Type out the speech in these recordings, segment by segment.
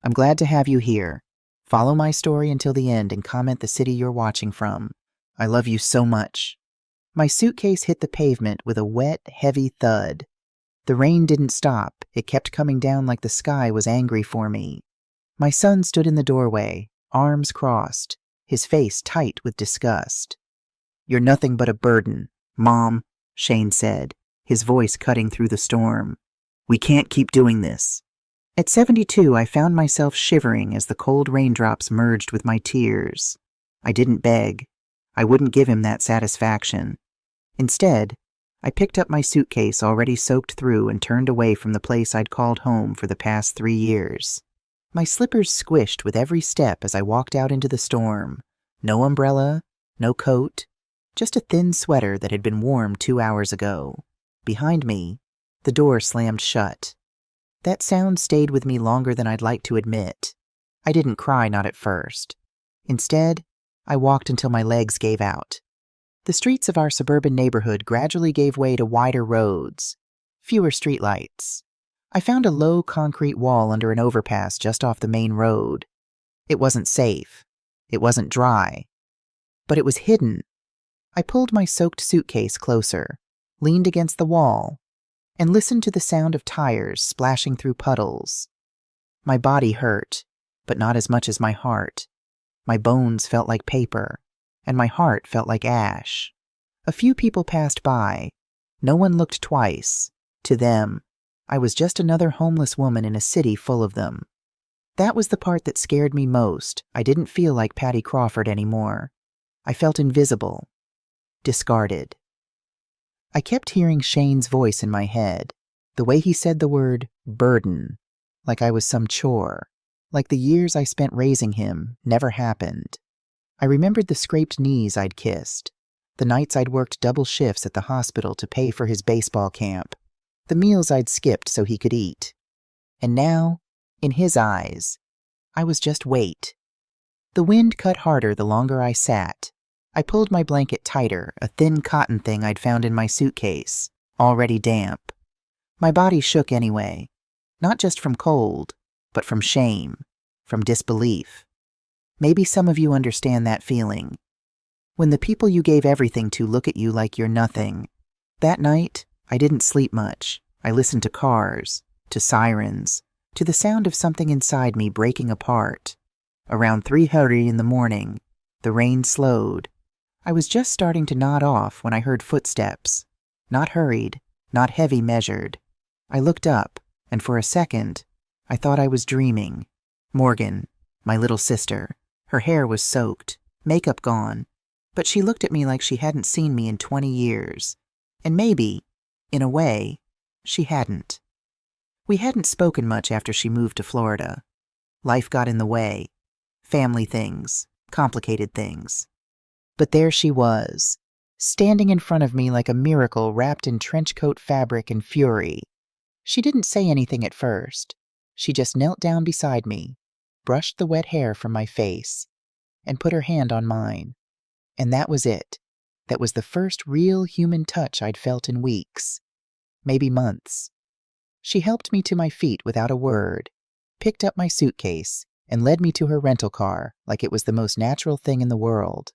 I'm glad to have you here. Follow my story until the end and comment the city you're watching from. I love you so much. My suitcase hit the pavement with a wet, heavy thud. The rain didn't stop. It kept coming down like the sky was angry for me. My son stood in the doorway, arms crossed, his face tight with disgust. "You're nothing but a burden, Mom," Shane said, his voice cutting through the storm. "We can't keep doing this." At 72, I found myself shivering as the cold raindrops merged with my tears. I didn't beg. I wouldn't give him that satisfaction. Instead, I picked up my suitcase already soaked through and turned away from the place I'd called home for the past 3 years. My slippers squished with every step as I walked out into the storm. No umbrella, no coat, just a thin sweater that had been warm 2 hours ago. Behind me, the door slammed shut. That sound stayed with me longer than I'd like to admit. I didn't cry, not at first. Instead, I walked until my legs gave out. The streets of our suburban neighborhood gradually gave way to wider roads, fewer streetlights. I found a low concrete wall under an overpass just off the main road. It wasn't safe. It wasn't dry. But it was hidden. I pulled my soaked suitcase closer, leaned against the wall, and listened to the sound of tires splashing through puddles. My body hurt, but not as much as my heart. My bones felt like paper, and my heart felt like ash. A few people passed by. No one looked twice. To them, I was just another homeless woman in a city full of them. That was the part that scared me most. I didn't feel like Patty Crawford anymore. I felt invisible, discarded. I kept hearing Shane's voice in my head, the way he said the word burden, like I was some chore, like the years I spent raising him never happened. I remembered the scraped knees I'd kissed, the nights I'd worked double shifts at the hospital to pay for his baseball camp, the meals I'd skipped so he could eat. And now, in his eyes, I was just weight. The wind cut harder the longer I sat. I pulled my blanket tighter, a thin cotton thing I'd found in my suitcase, already damp. My body shook anyway, not just from cold, but from shame, from disbelief. Maybe some of you understand that feeling. When the people you gave everything to look at you like you're nothing. That night, I didn't sleep much. I listened to cars, to sirens, to the sound of something inside me breaking apart. Around 3:30 in the morning, the rain slowed. I was just starting to nod off when I heard footsteps. Not hurried, not heavy measured. I looked up, and for a second, I thought I was dreaming. Morgan, my little sister. Her hair was soaked, makeup gone, but she looked at me like she hadn't seen me in 20 years. And maybe, in a way, she hadn't. We hadn't spoken much after she moved to Florida. Life got in the way. Family things, complicated things. But there she was, standing in front of me like a miracle wrapped in trenchcoat fabric and fury. She didn't say anything at first. She just knelt down beside me, brushed the wet hair from my face, and put her hand on mine. And that was it. That was the first real human touch I'd felt in weeks, maybe months. She helped me to my feet without a word, picked up my suitcase, and led me to her rental car like it was the most natural thing in the world.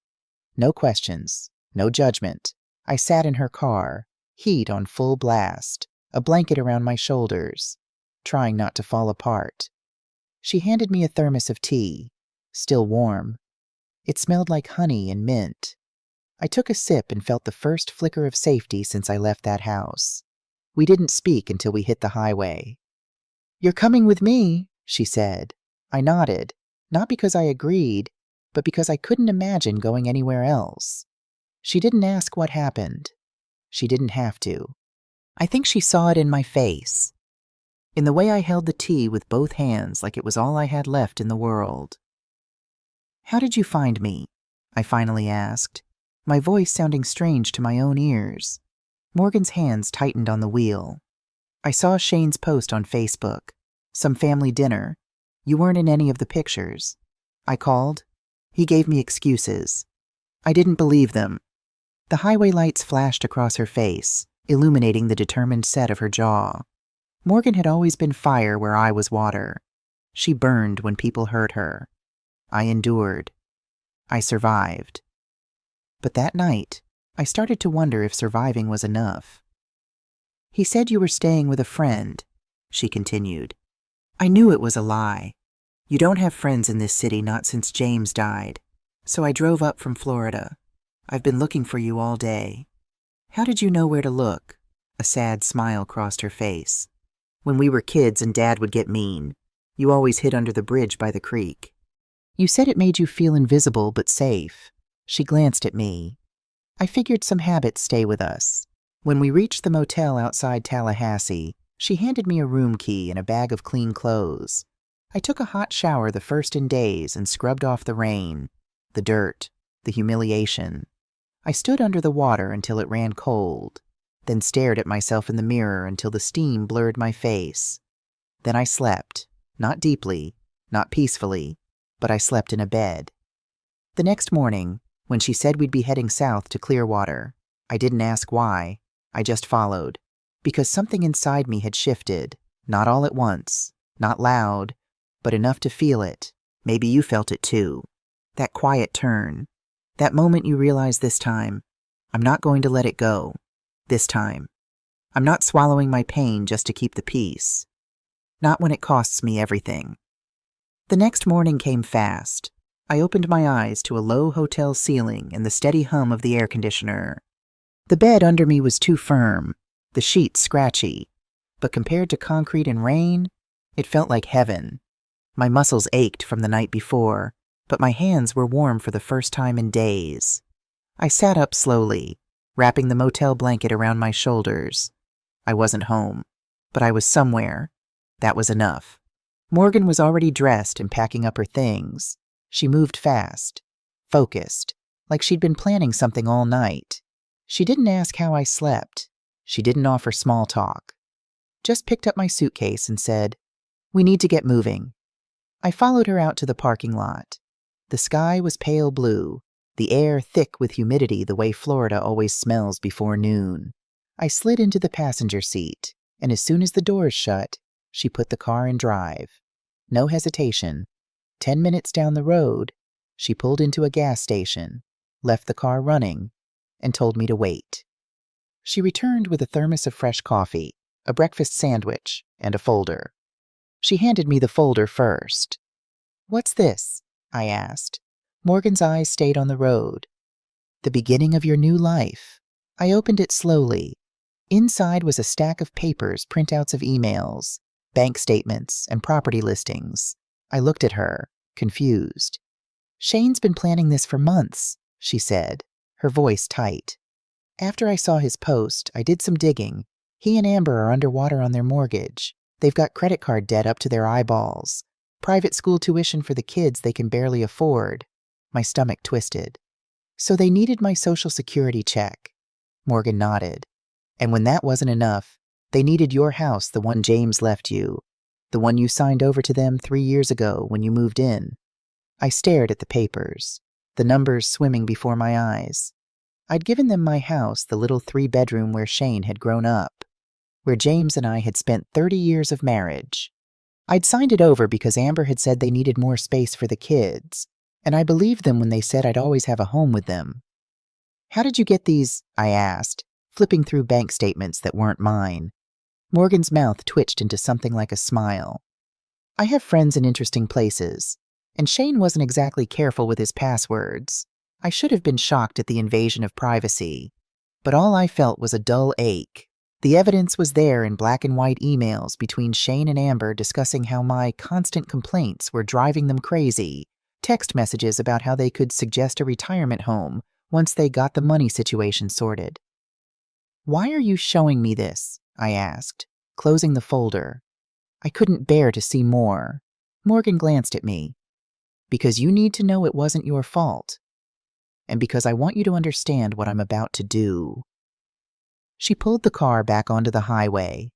No questions, no judgment. I sat in her car, heat on full blast, a blanket around my shoulders, trying not to fall apart. She handed me a thermos of tea, still warm. It smelled like honey and mint. I took a sip and felt the first flicker of safety since I left that house. We didn't speak until we hit the highway. "You're coming with me," she said. I nodded, not because I agreed, but because I couldn't imagine going anywhere else. She didn't ask what happened. She didn't have to. I think she saw it in my face, in the way I held the tea with both hands like it was all I had left in the world. "How did you find me?" I finally asked, my voice sounding strange to my own ears. Morgan's hands tightened on the wheel. "I saw Shane's post on Facebook. Some family dinner. You weren't in any of the pictures. I called. He gave me excuses. I didn't believe them." The highway lights flashed across her face, illuminating the determined set of her jaw. Morgan had always been fire where I was water. She burned when people hurt her. I endured. I survived. But that night, I started to wonder if surviving was enough. "He said you were staying with a friend," she continued. "I knew it was a lie. You don't have friends in this city, not since James died. So I drove up from Florida. I've been looking for you all day." "How did you know where to look?" A sad smile crossed her face. "When we were kids and Dad would get mean, you always hid under the bridge by the creek. You said it made you feel invisible but safe." She glanced at me. "I figured some habits stay with us." When we reached the motel outside Tallahassee, she handed me a room key and a bag of clean clothes. I took a hot shower, the first in days, and scrubbed off the rain, the dirt, the humiliation. I stood under the water until it ran cold, then stared at myself in the mirror until the steam blurred my face. Then I slept, not deeply, not peacefully, but I slept in a bed. The next morning, when she said we'd be heading south to Clearwater, I didn't ask why. I just followed, because something inside me had shifted, not all at once, not loud, but enough to feel it. Maybe you felt it too. That quiet turn. That moment you realize this time, I'm not going to let it go. This time. I'm not swallowing my pain just to keep the peace. Not when it costs me everything. The next morning came fast. I opened my eyes to a low hotel ceiling and the steady hum of the air conditioner. The bed under me was too firm, the sheets scratchy, but compared to concrete and rain, it felt like heaven. My muscles ached from the night before, but my hands were warm for the first time in days. I sat up slowly, wrapping the motel blanket around my shoulders. I wasn't home, but I was somewhere. That was enough. Morgan was already dressed and packing up her things. She moved fast, focused, like she'd been planning something all night. She didn't ask how I slept. She didn't offer small talk. Just picked up my suitcase and said, "We need to get moving." I followed her out to the parking lot. The sky was pale blue, the air thick with humidity the way Florida always smells before noon. I slid into the passenger seat, and as soon as the doors shut, she put the car in drive. No hesitation. 10 minutes down the road, she pulled into a gas station, left the car running, and told me to wait. She returned with a thermos of fresh coffee, a breakfast sandwich, and a folder. She handed me the folder first. "What's this?" I asked. Morgan's eyes stayed on the road. "The beginning of your new life." I opened it slowly. Inside was a stack of papers, printouts of emails, bank statements, and property listings. I looked at her, confused. "Shane's been planning this for months," she said, her voice tight. "After I saw his post, I did some digging. He and Amber are underwater on their mortgage. They've got credit card debt up to their eyeballs. Private school tuition for the kids they can barely afford." My stomach twisted. "So they needed my Social Security check." Morgan nodded. "And when that wasn't enough, they needed your house, the one James left you. The one you signed over to them 3 years ago when you moved in." I stared at the papers, the numbers swimming before my eyes. I'd given them my house, the little 3-bedroom where Shane had grown up, where James and I had spent 30 years of marriage. I'd signed it over because Amber had said they needed more space for the kids, and I believed them when they said I'd always have a home with them. "How did you get these?" I asked, flipping through bank statements that weren't mine. Morgan's mouth twitched into something like a smile. "I have friends in interesting places, and Shane wasn't exactly careful with his passwords. I should have been shocked at the invasion of privacy, but all I felt was a dull ache. The evidence was there in black and white emails between Shane and Amber discussing how my constant complaints were driving them crazy, text messages about how they could suggest a retirement home once they got the money situation sorted. "Why are you showing me this?" I asked, closing the folder. I couldn't bear to see more. Morgan glanced at me. "Because you need to know it wasn't your fault. And because I want you to understand what I'm about to do." She pulled the car back onto the highway.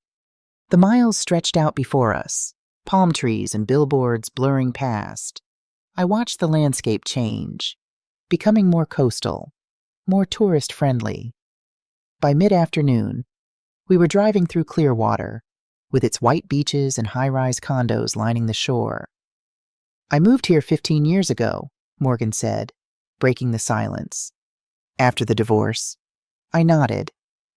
The miles stretched out before us, palm trees and billboards blurring past. I watched the landscape change, becoming more coastal, more tourist-friendly. By mid-afternoon, we were driving through Clearwater, with its white beaches and high-rise condos lining the shore. I moved here 15 years ago, Morgan said, breaking the silence. After the divorce. I nodded.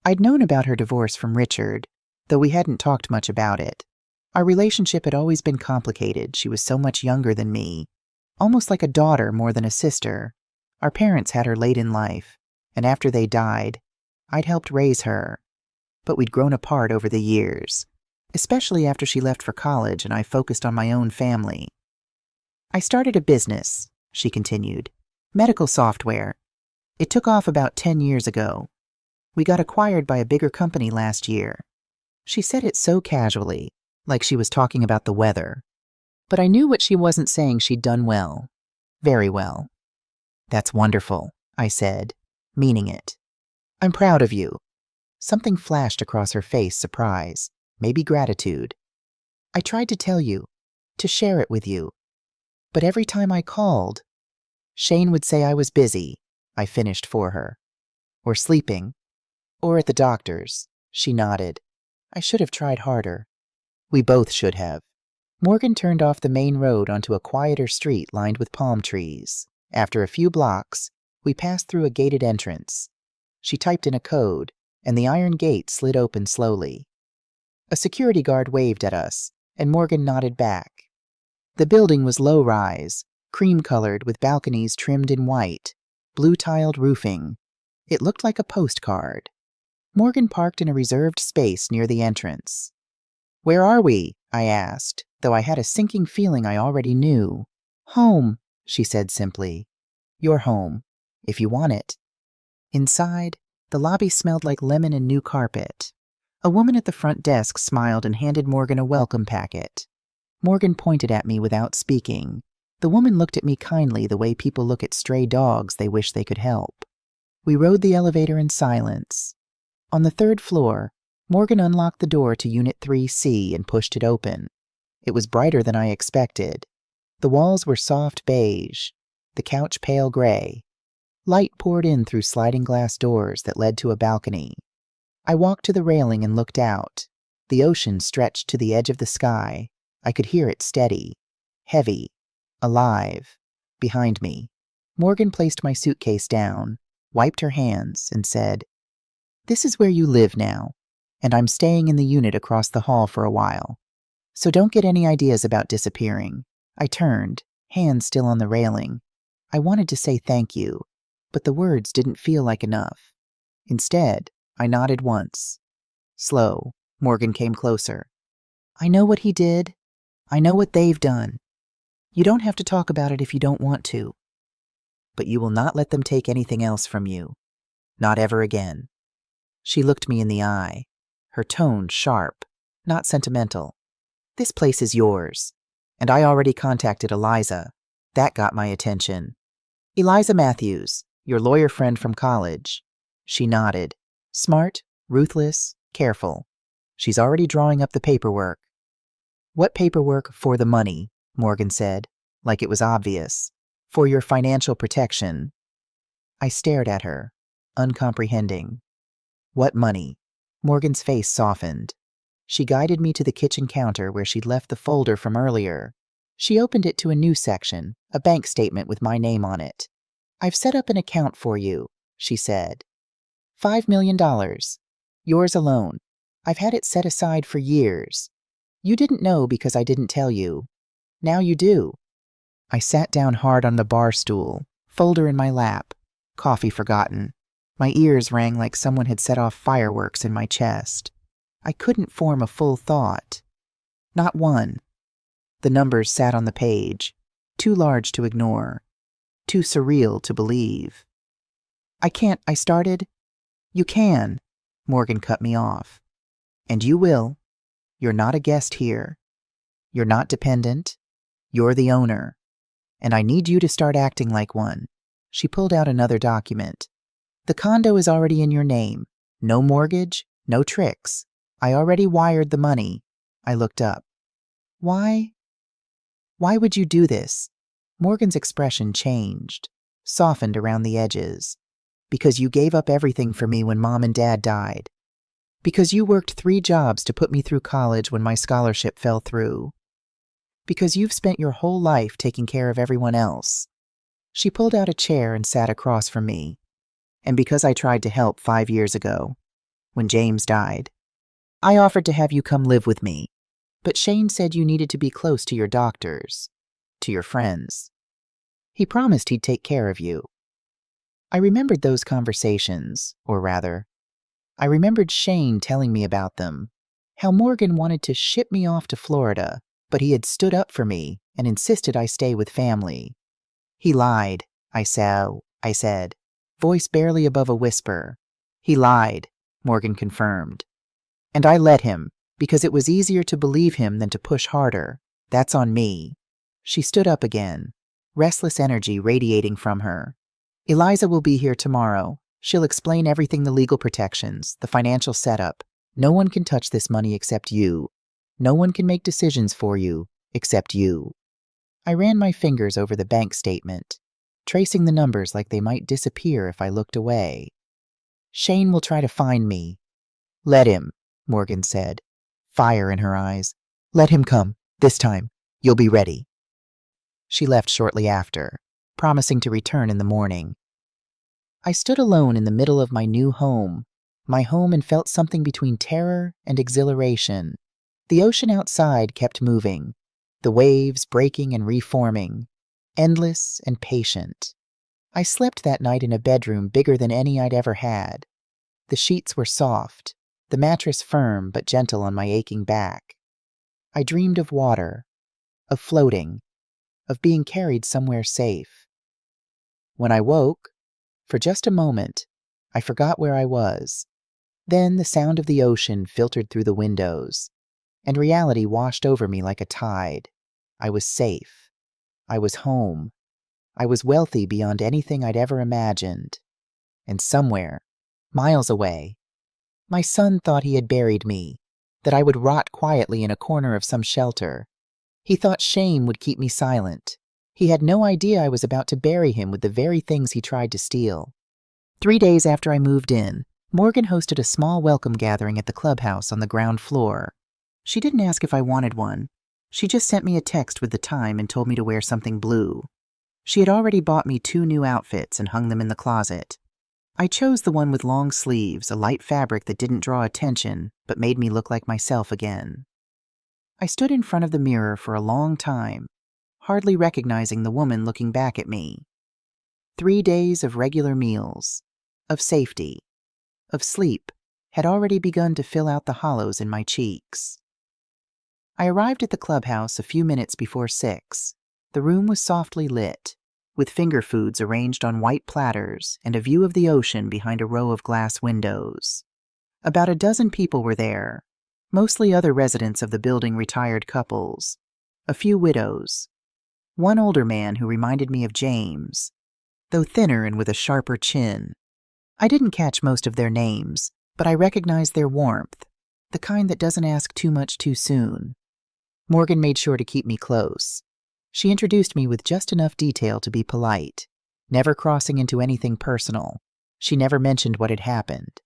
I'd known about her divorce from Richard, though we hadn't talked much about it. Our relationship had always been complicated. She was so much younger than me, almost like a daughter more than a sister. Our parents had her late in life, and after they died, I'd helped raise her. But we'd grown apart over the years, especially after she left for college and I focused on my own family. I started a business, she continued, medical software. It took off about 10 years ago. We got acquired by a bigger company last year. She said it so casually, like she was talking about the weather. But I knew what she wasn't saying she'd done well. Very well. That's wonderful, I said, meaning it. I'm proud of you. Something flashed across her face, surprise, maybe gratitude. I tried to tell you, to share it with you. But every time I called, Shane would say I was busy, I finished for her. Or sleeping. Or at the doctor's. She nodded. I should have tried harder. We both should have. Morgan turned off the main road onto a quieter street lined with palm trees. After a few blocks, we passed through a gated entrance. She typed in a code, and the iron gate slid open slowly. A security guard waved at us, and Morgan nodded back. The building was low-rise, cream-colored with balconies trimmed in white, blue-tiled roofing. It looked like a postcard. Morgan parked in a reserved space near the entrance. Where are we? I asked, though I had a sinking feeling I already knew. Home, she said simply. Your home, if you want it. Inside, the lobby smelled like lemon and new carpet. A woman at the front desk smiled and handed Morgan a welcome packet. Morgan pointed at me without speaking. The woman looked at me kindly the way people look at stray dogs they wish they could help. We rode the elevator in silence. On the 3rd floor, Morgan unlocked the door to Unit 3C and pushed it open. It was brighter than I expected. The walls were soft beige, the couch pale gray. Light poured in through sliding glass doors that led to a balcony. I walked to the railing and looked out. The ocean stretched to the edge of the sky. I could hear it steady, heavy, alive, behind me. Morgan placed my suitcase down, wiped her hands, and said, "This is where you live now, and I'm staying in the unit across the hall for a while. So don't get any ideas about disappearing." I turned, hands still on the railing. I wanted to say thank you, but the words didn't feel like enough. Instead, I nodded once. Slow, Morgan came closer. "I know what he did. I know what they've done. You don't have to talk about it if you don't want to. But you will not let them take anything else from you. Not ever again." She looked me in the eye, her tone sharp, not sentimental. "This place is yours, and I already contacted Eliza. That got my attention. Eliza Matthews, your lawyer friend from college." She nodded. "Smart, ruthless, careful. She's already drawing up the paperwork." "What paperwork for the money?" Morgan said, like it was obvious. "For your financial protection." I stared at her, uncomprehending. "What money?" Morgan's face softened. She guided me to the kitchen counter where she'd left the folder from earlier. She opened it to a new section, a bank statement with my name on it. "I've set up an account for you," she said. $5 million. Yours alone. I've had it set aside for years. You didn't know because I didn't tell you. Now you do." I sat down hard on the bar stool, folder in my lap, coffee forgotten. My ears rang like someone had set off fireworks in my chest. I couldn't form a full thought. Not one. The numbers sat on the page, too large to ignore, too surreal to believe. "I can't," I started. "You can," Morgan cut me off. "And you will. You're not a guest here. You're not dependent. You're the owner. And I need you to start acting like one." She pulled out another document. "The condo is already in your name. No mortgage, no tricks. I already wired the money." I looked up. Why would you do this?" Morgan's expression changed, softened around the edges. "Because you gave up everything for me when Mom and Dad died. Because you worked 3 jobs to put me through college when my scholarship fell through. Because you've spent your whole life taking care of everyone else. She pulled out a chair and sat across from me. And because I tried to help 5 years ago, when James died. I offered to have you come live with me, but Shane said you needed to be close to your doctors, to your friends. He promised he'd take care of you. I remembered those conversations, or rather, I remembered Shane telling me about them, how Morgan wanted to ship me off to Florida, but he had stood up for me and insisted I stay with family. He lied, I said, voice barely above a whisper. He lied, Morgan confirmed. And I let him, because it was easier to believe him than to push harder. That's on me. She stood up again, restless energy radiating from her. Eliza will be here tomorrow. She'll explain everything, the legal protections, the financial setup. No one can touch this money except you. No one can make decisions for you except you. I ran my fingers over the bank statement, tracing the numbers like they might disappear if I looked away. Shane will try to find me. Let him, Morgan said, fire in her eyes. Let him come. This time, you'll be ready. She left shortly after, promising to return in the morning. I stood alone in the middle of my new home, and felt something between terror and exhilaration. The ocean outside kept moving, the waves breaking and reforming, endless and patient. I slept that night in a bedroom bigger than any I'd ever had. The sheets were soft, the mattress firm but gentle on my aching back. I dreamed of water, of floating, of being carried somewhere safe. When I woke, for just a moment, I forgot where I was. Then the sound of the ocean filtered through the windows, and reality washed over me like a tide. I was safe. I was home. I was wealthy beyond anything I'd ever imagined. And somewhere, miles away, my son thought he had buried me, that I would rot quietly in a corner of some shelter. He thought shame would keep me silent. He had no idea I was about to bury him with the very things he tried to steal. 3 days after I moved in, Morgan hosted a small welcome gathering at the clubhouse on the ground floor. She didn't ask if I wanted one. She just sent me a text with the time and told me to wear something blue. She had already bought me 2 new outfits and hung them in the closet. I chose the one with long sleeves, a light fabric that didn't draw attention, but made me look like myself again. I stood in front of the mirror for a long time, hardly recognizing the woman looking back at me. 3 days of regular meals, of safety, of sleep, had already begun to fill out the hollows in my cheeks. I arrived at the clubhouse a few minutes before 6. The room was softly lit, with finger foods arranged on white platters and a view of the ocean behind a row of glass windows. About a dozen people were there, mostly other residents of the building, retired couples, a few widows, one older man who reminded me of James, though thinner and with a sharper chin. I didn't catch most of their names, but I recognized their warmth, the kind that doesn't ask too much too soon. Morgan made sure to keep me close. She introduced me with just enough detail to be polite, never crossing into anything personal. She never mentioned what had happened,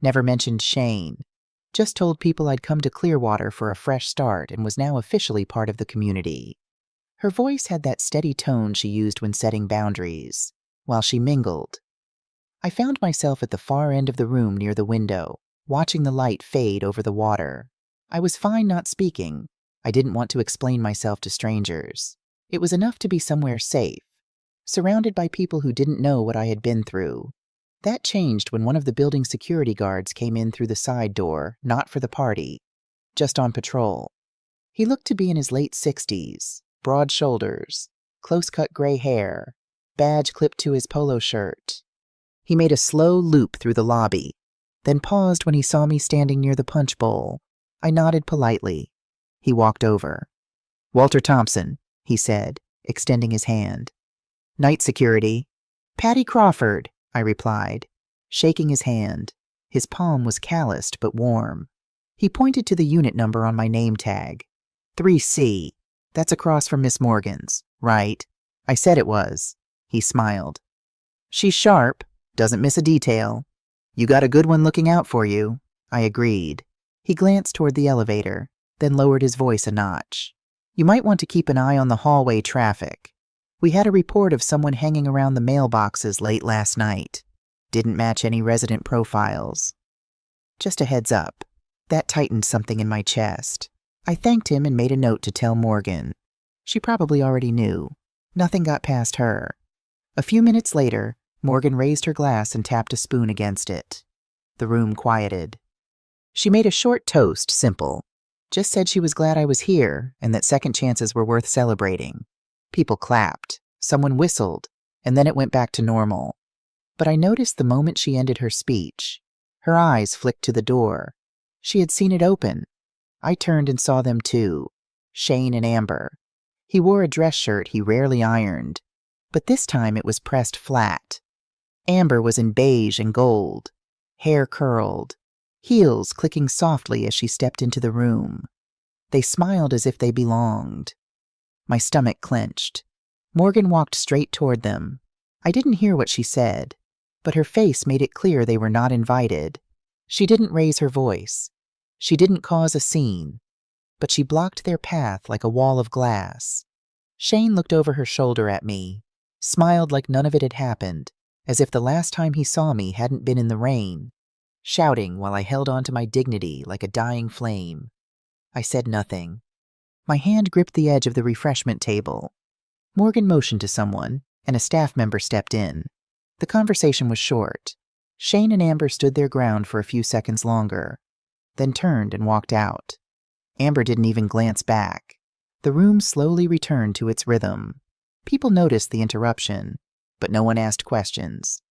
never mentioned Shane, just told people I'd come to Clearwater for a fresh start and was now officially part of the community. Her voice had that steady tone she used when setting boundaries, while she mingled. I found myself at the far end of the room near the window, watching the light fade over the water. I was fine not speaking. I didn't want to explain myself to strangers. It was enough to be somewhere safe, surrounded by people who didn't know what I had been through. That changed when one of the building security guards came in through the side door, not for the party, just on patrol. He looked to be in his late 60s, broad shoulders, close-cut gray hair, badge clipped to his polo shirt. He made a slow loop through the lobby, then paused when he saw me standing near the punch bowl. I nodded politely. He walked over. "Walter Thompson," he said, extending his hand. "Night security." "Patty Crawford," I replied, shaking his hand. His palm was calloused but warm. He pointed to the unit number on my name tag. 3C. That's across from Miss Morgan's, right? I said it was. He smiled. "She's sharp, doesn't miss a detail. You got a good one looking out for you." I agreed. He glanced toward the elevator, then lowered his voice a notch. You might want to keep an eye on the hallway traffic. We had a report of someone hanging around the mailboxes late last night. Didn't match any resident profiles. Just a heads up. That tightened something in my chest. I thanked him and made a note to tell Morgan. She probably already knew. Nothing got past her. A few minutes later, Morgan raised her glass and tapped a spoon against it. The room quieted. She made a short toast, simple. Just said she was glad I was here and that second chances were worth celebrating. People clapped, someone whistled, and then it went back to normal. But I noticed the moment she ended her speech. Her eyes flicked to the door. She had seen it open. I turned and saw them too, Shane and Amber. He wore a dress shirt he rarely ironed, but this time it was pressed flat. Amber was in beige and gold, hair curled, heels clicking softly as she stepped into the room. They smiled as if they belonged. My stomach clenched. Morgan walked straight toward them. I didn't hear what she said, but her face made it clear they were not invited. She didn't raise her voice. She didn't cause a scene, but she blocked their path like a wall of glass. Shane looked over her shoulder at me, smiled like none of it had happened, as if the last time he saw me hadn't been in the rain, shouting while I held on to my dignity like a dying flame. I said nothing. My hand gripped the edge of the refreshment table. Morgan motioned to someone, and a staff member stepped in. The conversation was short. Shane and Amber stood their ground for a few seconds longer, then turned and walked out. Amber didn't even glance back. The room slowly returned to its rhythm. People noticed the interruption, but no one asked questions.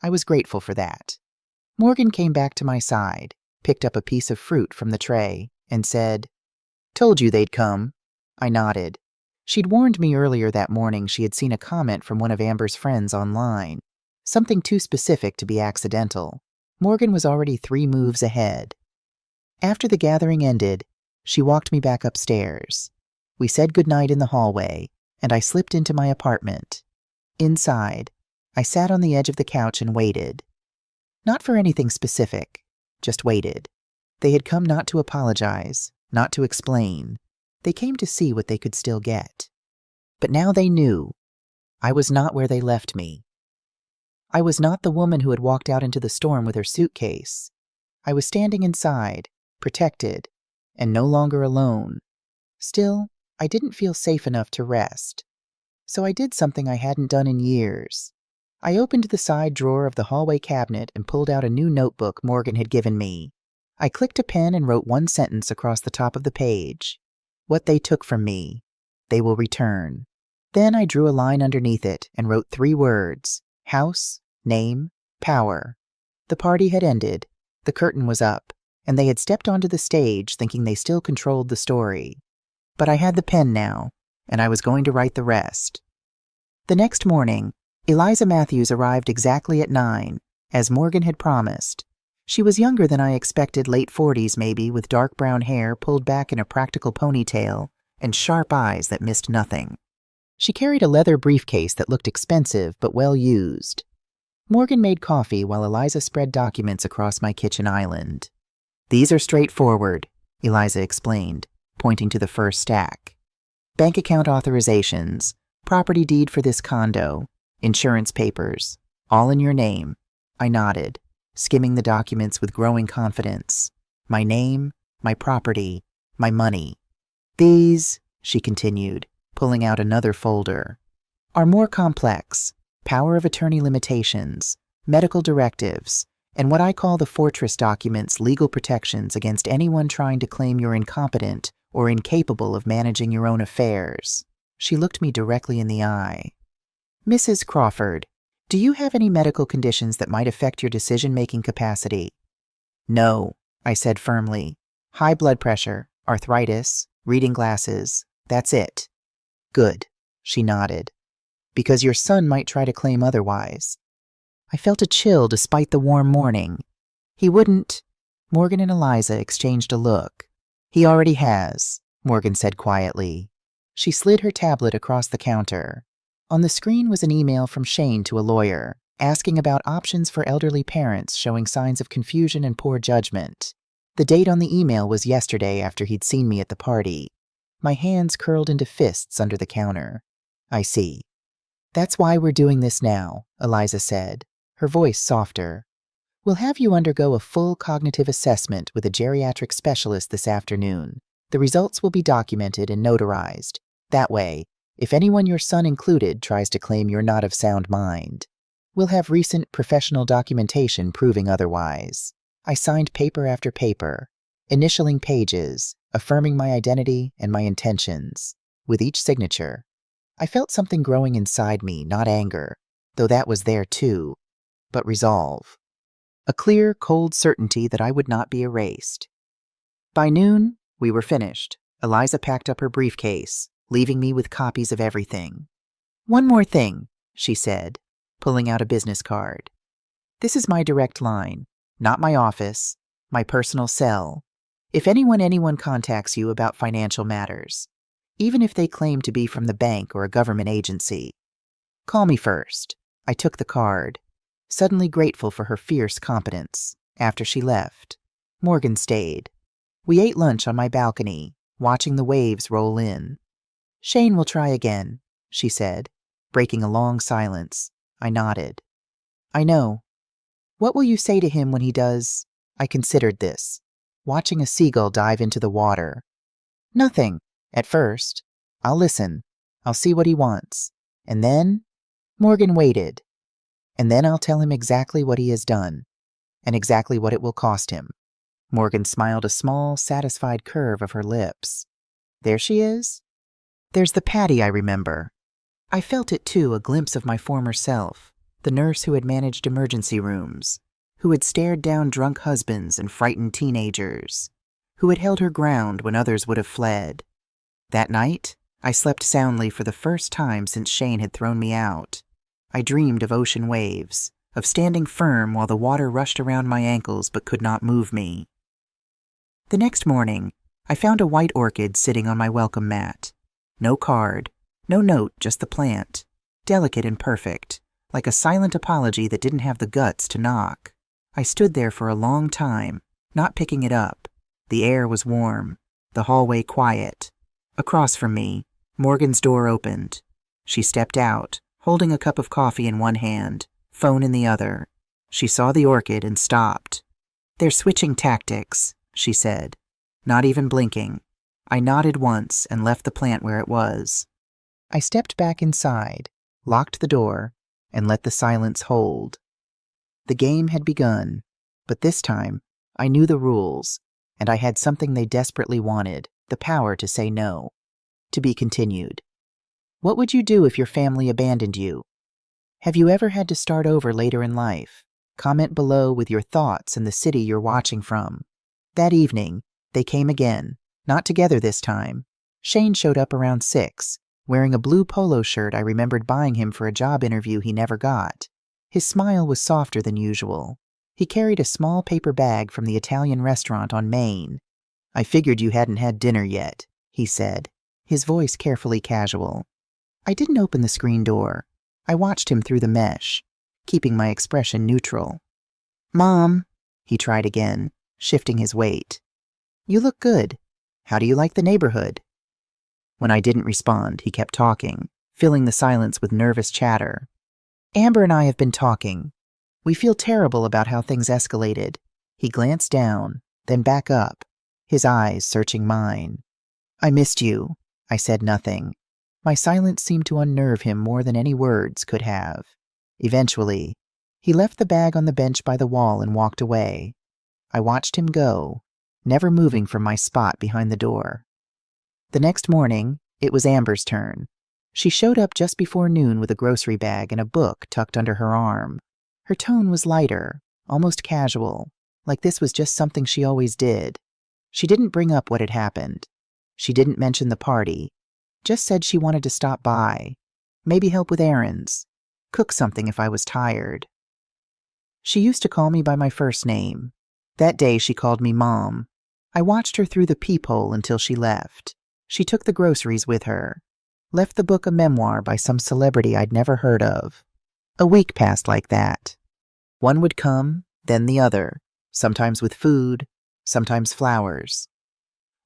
I was grateful for that. Morgan came back to my side, picked up a piece of fruit from the tray, and said, "Told you they'd come." I nodded. She'd warned me earlier that morning she had seen a comment from one of Amber's friends online. Something too specific to be accidental. Morgan was already 3 moves ahead. After the gathering ended, she walked me back upstairs. We said goodnight in the hallway, and I slipped into my apartment. Inside, I sat on the edge of the couch and waited. Not for anything specific, just waited. They had come not to apologize, not to explain. They came to see what they could still get. But now they knew. I was not where they left me. I was not the woman who had walked out into the storm with her suitcase. I was standing inside, protected, and no longer alone. Still, I didn't feel safe enough to rest. So I did something I hadn't done in years. I opened the side drawer of the hallway cabinet and pulled out a new notebook Morgan had given me. I clicked a pen and wrote one sentence across the top of the page. What they took from me, they will return. Then I drew a line underneath it and wrote 3 words: house, name, power. The party had ended, the curtain was up, and they had stepped onto the stage thinking they still controlled the story. But I had the pen now, and I was going to write the rest. The next morning, Eliza Matthews arrived exactly at 9, as Morgan had promised. She was younger than I expected, late 40s maybe, with dark brown hair pulled back in a practical ponytail and sharp eyes that missed nothing. She carried a leather briefcase that looked expensive but well used. Morgan made coffee while Eliza spread documents across my kitchen island. "These are straightforward," Eliza explained, pointing to the first stack. "Bank account authorizations, property deed for this condo, insurance papers, all in your name." I nodded, skimming the documents with growing confidence. My name, my property, my money. "These," she continued, pulling out another folder, "are more complex. Power of attorney limitations, medical directives, and what I call the fortress documents, legal protections against anyone trying to claim you're incompetent or incapable of managing your own affairs." She looked me directly in the eye. "Mrs. Crawford, do you have any medical conditions that might affect your decision-making capacity?" "No," I said firmly. "High blood pressure, arthritis, reading glasses, that's it." "Good," she nodded. "Because your son might try to claim otherwise." I felt a chill despite the warm morning. "He wouldn't." Morgan and Eliza exchanged a look. "He already has," Morgan said quietly. She slid her tablet across the counter. On the screen was an email from Shane to a lawyer, asking about options for elderly parents showing signs of confusion and poor judgment. The date on the email was yesterday after he'd seen me at the party. My hands curled into fists under the counter. I see. That's why we're doing this now, Eliza said, her voice softer. We'll have you undergo a full cognitive assessment with a geriatric specialist this afternoon. The results will be documented and notarized. That way, if anyone, your son included, tries to claim you're not of sound mind, we'll have recent professional documentation proving otherwise. I signed paper after paper, initialing pages, affirming my identity and my intentions. With each signature, I felt something growing inside me, not anger, though that was there too, but resolve. A clear, cold certainty that I would not be erased. By noon, we were finished. Eliza packed up her briefcase, leaving me with copies of everything. One more thing, she said, pulling out a business card. This is my direct line, not my office, my personal cell. If anyone contacts you about financial matters, even if they claim to be from the bank or a government agency, call me first. I took the card, suddenly grateful for her fierce competence. After she left, Morgan stayed. We ate lunch on my balcony, watching the waves roll in. Shane will try again, she said, breaking a long silence. I nodded. I know. What will you say to him when he does? I considered this, watching a seagull dive into the water. Nothing, at first. I'll listen. I'll see what he wants. And then? Morgan waited. And then I'll tell him exactly what he has done, and exactly what it will cost him. Morgan smiled a small, satisfied curve of her lips. There she is? There's the Patty I remember. I felt it too, a glimpse of my former self, the nurse who had managed emergency rooms, who had stared down drunk husbands and frightened teenagers, who had held her ground when others would have fled. That night, I slept soundly for the first time since Shane had thrown me out. I dreamed of ocean waves, of standing firm while the water rushed around my ankles but could not move me. The next morning, I found a white orchid sitting on my welcome mat. No card, no note, just the plant, delicate and perfect, like a silent apology that didn't have the guts to knock. I stood there for a long time, not picking it up. The air was warm, the hallway quiet. Across from me, Morgan's door opened. She stepped out, holding a cup of coffee in one hand, phone in the other. She saw the orchid and stopped. They're switching tactics, she said, not even blinking. I nodded once and left the plant where it was. I stepped back inside, locked the door, and let the silence hold. The game had begun, but this time I knew the rules, and I had something they desperately wanted, the power to say no. To be continued. What would you do if your family abandoned you? Have you ever had to start over later in life? Comment below with your thoughts and the city you're watching from. That evening, they came again, not together this time. Shane showed up around 6, wearing a blue polo shirt I remembered buying him for a job interview he never got. His smile was softer than usual. He carried a small paper bag from the Italian restaurant on Main. I figured you hadn't had dinner yet, he said, his voice carefully casual. I didn't open the screen door. I watched him through the mesh, keeping my expression neutral. Mom, he tried again, shifting his weight. You look good. How do you like the neighborhood? When I didn't respond, he kept talking, filling the silence with nervous chatter. Amber and I have been talking. We feel terrible about how things escalated. He glanced down, then back up, his eyes searching mine. I missed you. I said nothing. My silence seemed to unnerve him more than any words could have. Eventually, he left the bag on the bench by the wall and walked away. I watched him go, never moving from my spot behind the door. The next morning, it was Amber's turn. She showed up just before noon with a grocery bag and a book tucked under her arm. Her tone was lighter, almost casual, like this was just something she always did. She didn't bring up what had happened. She didn't mention the party. Just said she wanted to stop by, maybe help with errands, cook something if I was tired. She used to call me by my first name. That day she called me Mom. I watched her through the peephole until she left. She took the groceries with her, left the book a memoir by some celebrity I'd never heard of. A week passed like that. One would come, then the other, sometimes with food, sometimes flowers.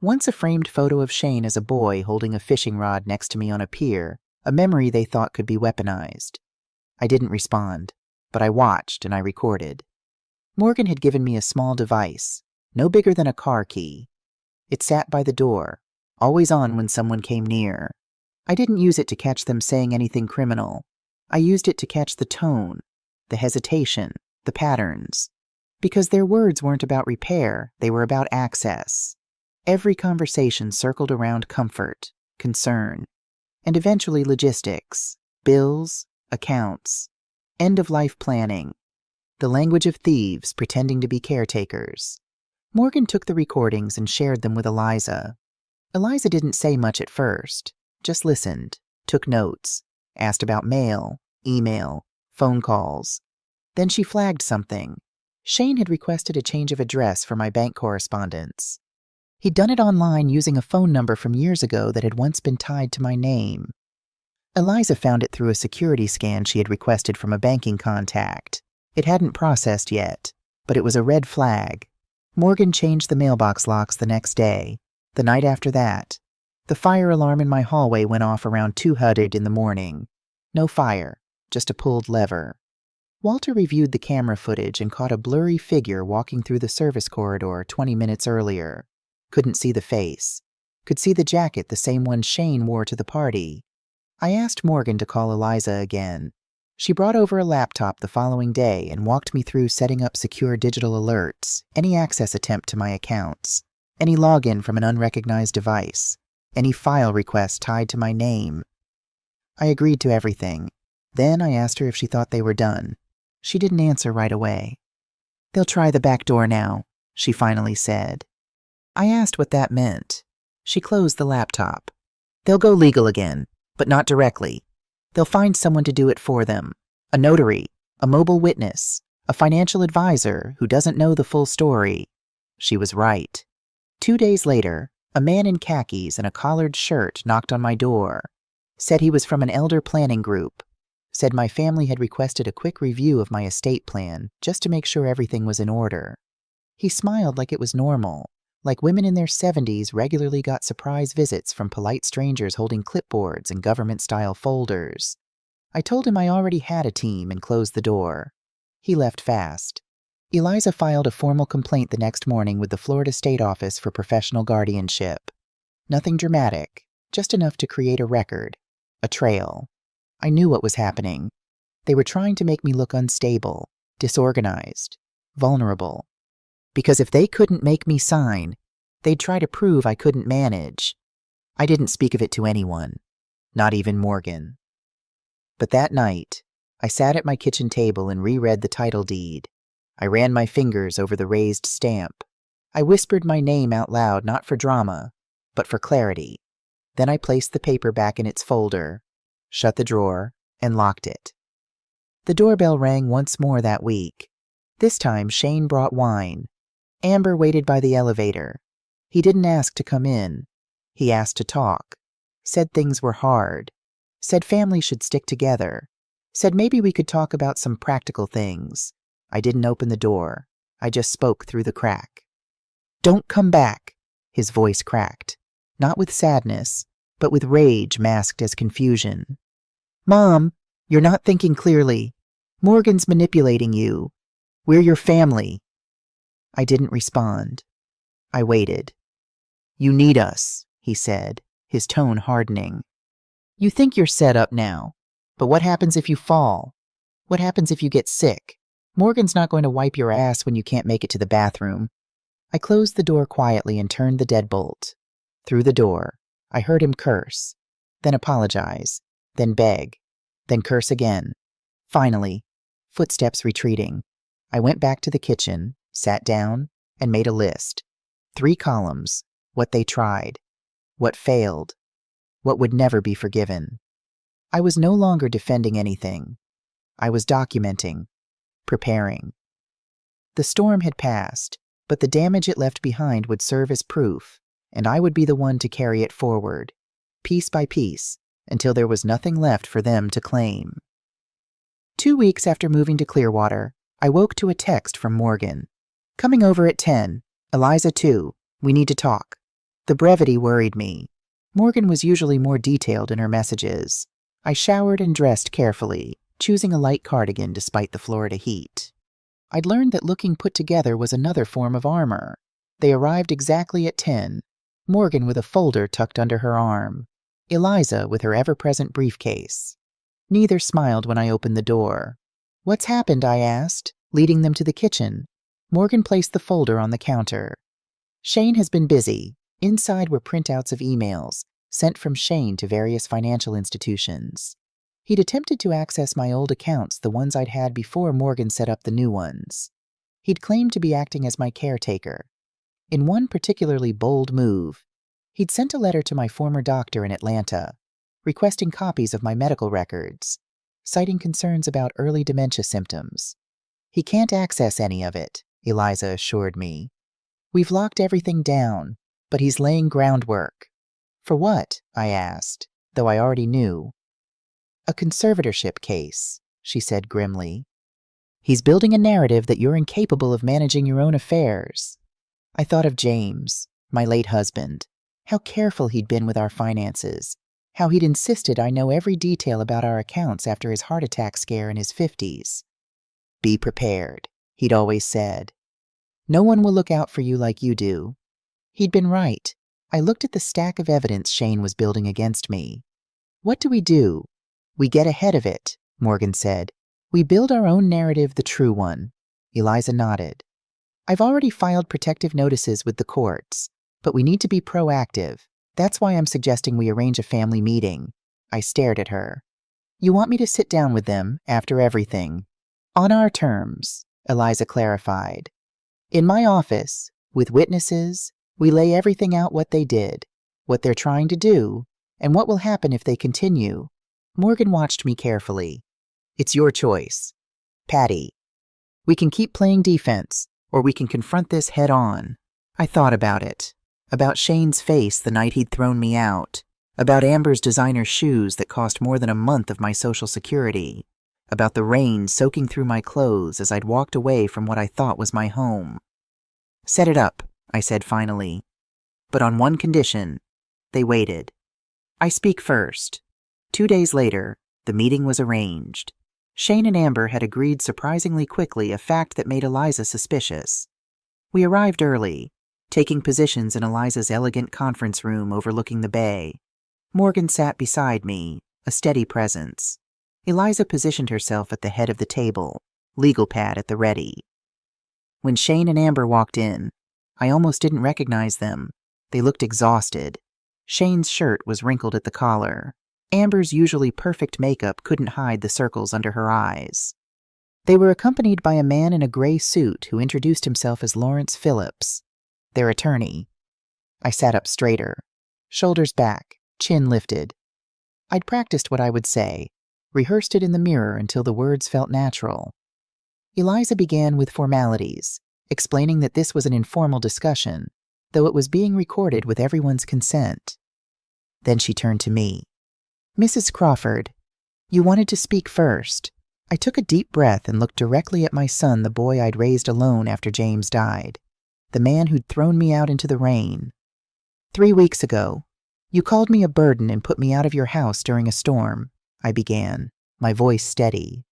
Once a framed photo of Shane as a boy holding a fishing rod next to me on a pier, a memory they thought could be weaponized. I didn't respond, but I watched and I recorded. Morgan had given me a small device, no bigger than a car key. It sat by the door, always on when someone came near. I didn't use it to catch them saying anything criminal. I used it to catch the tone, the hesitation, the patterns. Because their words weren't about repair, they were about access. Every conversation circled around comfort, concern, and eventually logistics, bills, accounts, end-of-life planning, the language of thieves pretending to be caretakers. Morgan took the recordings and shared them with Eliza. Eliza didn't say much at first, just listened, took notes, asked about mail, email, phone calls. Then she flagged something. Shane had requested a change of address for my bank correspondence. He'd done it online using a phone number from years ago that had once been tied to my name. Eliza found it through a security scan she had requested from a banking contact. It hadn't processed yet, but it was a red flag. Morgan changed the mailbox locks the next day. The night after that, the fire alarm in my hallway went off around 2:00 in the morning. No fire, just a pulled lever. Walter reviewed the camera footage and caught a blurry figure walking through the service corridor 20 minutes earlier. Couldn't see the face. Could see the jacket, the same one Shane wore to the party. I asked Morgan to call Eliza again. She brought over a laptop the following day and walked me through setting up secure digital alerts, any access attempt to my accounts, any login from an unrecognized device, any file request tied to my name. I agreed to everything. Then I asked her if she thought they were done. She didn't answer right away. "They'll try the back door now," she finally said. I asked what that meant. She closed the laptop. "They'll go legal again, but not directly. They'll find someone to do it for them. A notary, a mobile witness, a financial advisor who doesn't know the full story." She was right. 2 days later, a man in khakis and a collared shirt knocked on my door. Said he was from an elder planning group. Said my family had requested a quick review of my estate plan just to make sure everything was in order. He smiled like it was normal, like women in their 70s regularly got surprise visits from polite strangers holding clipboards and government-style folders. I told him I already had a team and closed the door. He left fast. Eliza filed a formal complaint the next morning with the Florida State Office for Professional Guardianship. Nothing dramatic, just enough to create a record, a trail. I knew what was happening. They were trying to make me look unstable, disorganized, vulnerable. Because if they couldn't make me sign, they'd try to prove I couldn't manage. I didn't speak of it to anyone, not even Morgan. But that night, I sat at my kitchen table and reread the title deed. I ran my fingers over the raised stamp. I whispered my name out loud, not for drama, but for clarity. Then I placed the paper back in its folder, shut the drawer, and locked it. The doorbell rang once more that week. This time, Shane brought wine. Amber waited by the elevator. He didn't ask to come in. He asked to talk. Said things were hard. Said families should stick together. Said maybe we could talk about some practical things. I didn't open the door. I just spoke through the crack. "Don't come back," his voice cracked. Not with sadness, but with rage masked as confusion. "Mom, you're not thinking clearly. Morgan's manipulating you. We're your family." I didn't respond. I waited. "You need us," he said, his tone hardening. "You think you're set up now, but what happens if you fall? What happens if you get sick? Morgan's not going to wipe your ass when you can't make it to the bathroom." I closed the door quietly and turned the deadbolt. Through the door, I heard him curse, then apologize, then beg, then curse again. Finally, footsteps retreating, I went back to the kitchen, sat down, and made a list. 3 columns: what they tried, what failed, what would never be forgiven. I was no longer defending anything. I was documenting, preparing. The storm had passed, but the damage it left behind would serve as proof, and I would be the one to carry it forward, piece by piece, until there was nothing left for them to claim. 2 weeks after moving to Clearwater, I woke to a text from Morgan. "Coming over at 10. Eliza too. We need to talk." The brevity worried me. Morgan was usually more detailed in her messages. I showered and dressed carefully, choosing a light cardigan despite the Florida heat. I'd learned that looking put together was another form of armor. They arrived exactly at 10, Morgan with a folder tucked under her arm, Eliza with her ever-present briefcase. Neither smiled when I opened the door. "What's happened?" I asked, leading them to the kitchen. Morgan placed the folder on the counter. "Shane has been busy." Inside were printouts of emails, sent from Shane to various financial institutions. He'd attempted to access my old accounts, the ones I'd had before Morgan set up the new ones. He'd claimed to be acting as my caretaker. In one particularly bold move, he'd sent a letter to my former doctor in Atlanta, requesting copies of my medical records, citing concerns about early dementia symptoms. "He can't access any of it," Eliza assured me. "We've locked everything down, but he's laying groundwork." "For what?" I asked, though I already knew. "A conservatorship case," she said grimly. "He's building a narrative that you're incapable of managing your own affairs." I thought of James, my late husband, how careful he'd been with our finances, how he'd insisted I know every detail about our accounts after his heart attack scare in his 50s. "Be prepared," he'd always said. "No one will look out for you like you do." He'd been right. I looked at the stack of evidence Shane was building against me. "What do? We get ahead of it," Morgan said. "We build our own narrative, the true one." Eliza nodded. "I've already filed protective notices with the courts, but we need to be proactive. That's why I'm suggesting we arrange a family meeting." I stared at her. "You want me to sit down with them after everything?" "On our terms," Eliza clarified. "In my office, with witnesses, we lay everything out, what they did, what they're trying to do, and what will happen if they continue." Morgan watched me carefully. "It's your choice. Patty, we can keep playing defense, or we can confront this head on." I thought about it. About Shane's face the night he'd thrown me out. About Amber's designer shoes that cost more than a month of my Social Security. About the rain soaking through my clothes as I'd walked away from what I thought was my home. "Set it up," I said finally. "But on one condition." They waited. "I speak first." 2 days later, the meeting was arranged. Shane and Amber had agreed surprisingly quickly, a fact that made Eliza suspicious. We arrived early, taking positions in Eliza's elegant conference room overlooking the bay. Morgan sat beside me, a steady presence. Eliza positioned herself at the head of the table, legal pad at the ready. When Shane and Amber walked in, I almost didn't recognize them. They looked exhausted. Shane's shirt was wrinkled at the collar. Amber's usually perfect makeup couldn't hide the circles under her eyes. They were accompanied by a man in a gray suit who introduced himself as Lawrence Phillips, their attorney. I sat up straighter, shoulders back, chin lifted. I'd practiced what I would say, rehearsed it in the mirror until the words felt natural. Eliza began with formalities, explaining that this was an informal discussion, though it was being recorded with everyone's consent. Then she turned to me. "Mrs. Crawford, you wanted to speak first." I took a deep breath and looked directly at my son, the boy I'd raised alone after James died, the man who'd thrown me out into the rain. 3 weeks ago, you called me a burden and put me out of your house during a storm," I began, my voice steady.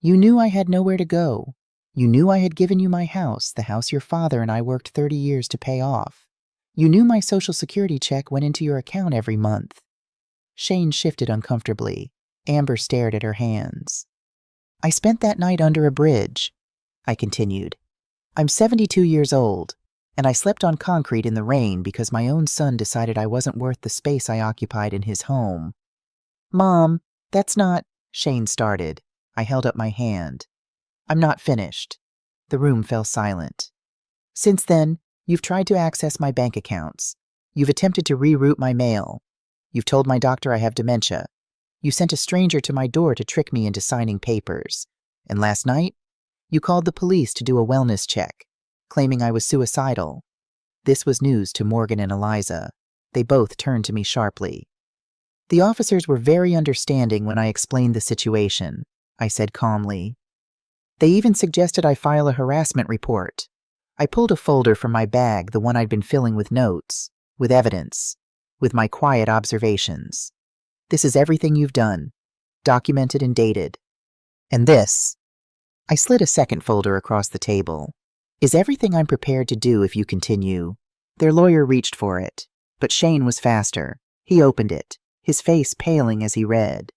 "You knew I had nowhere to go. You knew I had given you my house, the house your father and I worked 30 years to pay off. You knew my Social Security check went into your account every month." Shane shifted uncomfortably. Amber stared at her hands. "I spent that night under a bridge," I continued. "I'm 72 years old, and I slept on concrete in the rain because my own son decided I wasn't worth the space I occupied in his home." "Mom, that's not—" Shane started. I held up my hand. "I'm not finished." The room fell silent. "Since then, you've tried to access my bank accounts. You've attempted to reroute my mail. You've told my doctor I have dementia. You sent a stranger to my door to trick me into signing papers. And last night, you called the police to do a wellness check, claiming I was suicidal." This was news to Morgan and Eliza. They both turned to me sharply. "The officers were very understanding when I explained the situation," I said calmly. "They even suggested I file a harassment report." I pulled a folder from my bag, the one I'd been filling with notes. with evidence, with my quiet observations. This is everything you've done, documented and dated. And this, I slid a second folder across the table, is everything I'm prepared to do if you continue. Their lawyer reached for it, but Shane was faster. He opened it, his face paling as he read.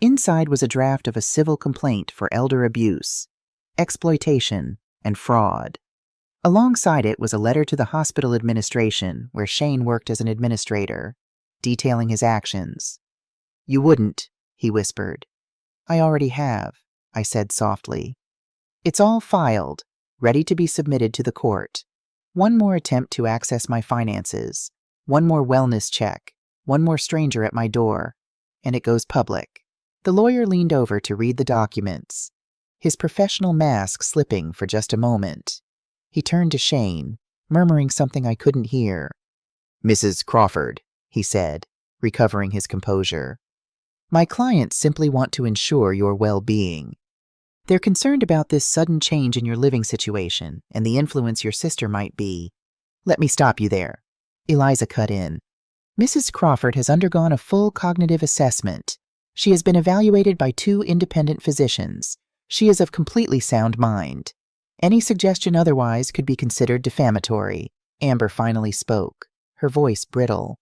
Inside was a draft of a civil complaint for elder abuse, exploitation, and fraud. Alongside it was a letter to the hospital administration where Shane worked as an administrator, detailing his actions. "You wouldn't," he whispered. "I already have," I said softly. "It's all filed, ready to be submitted to the court. One more attempt to access my finances, one more wellness check, one more stranger at my door, and it goes public." The lawyer leaned over to read the documents, his professional mask slipping for just a moment. He turned to Shane, murmuring something I couldn't hear. "Mrs. Crawford," he said, recovering his composure. "My clients simply want to ensure your well-being. They're concerned about this sudden change in your living situation and the influence your sister might be." "Let me stop you there," Eliza cut in. "Mrs. Crawford has undergone a full cognitive assessment. She has been evaluated by 2 independent physicians. She is of completely sound mind. Any suggestion otherwise could be considered defamatory." Amber finally spoke, her voice brittle.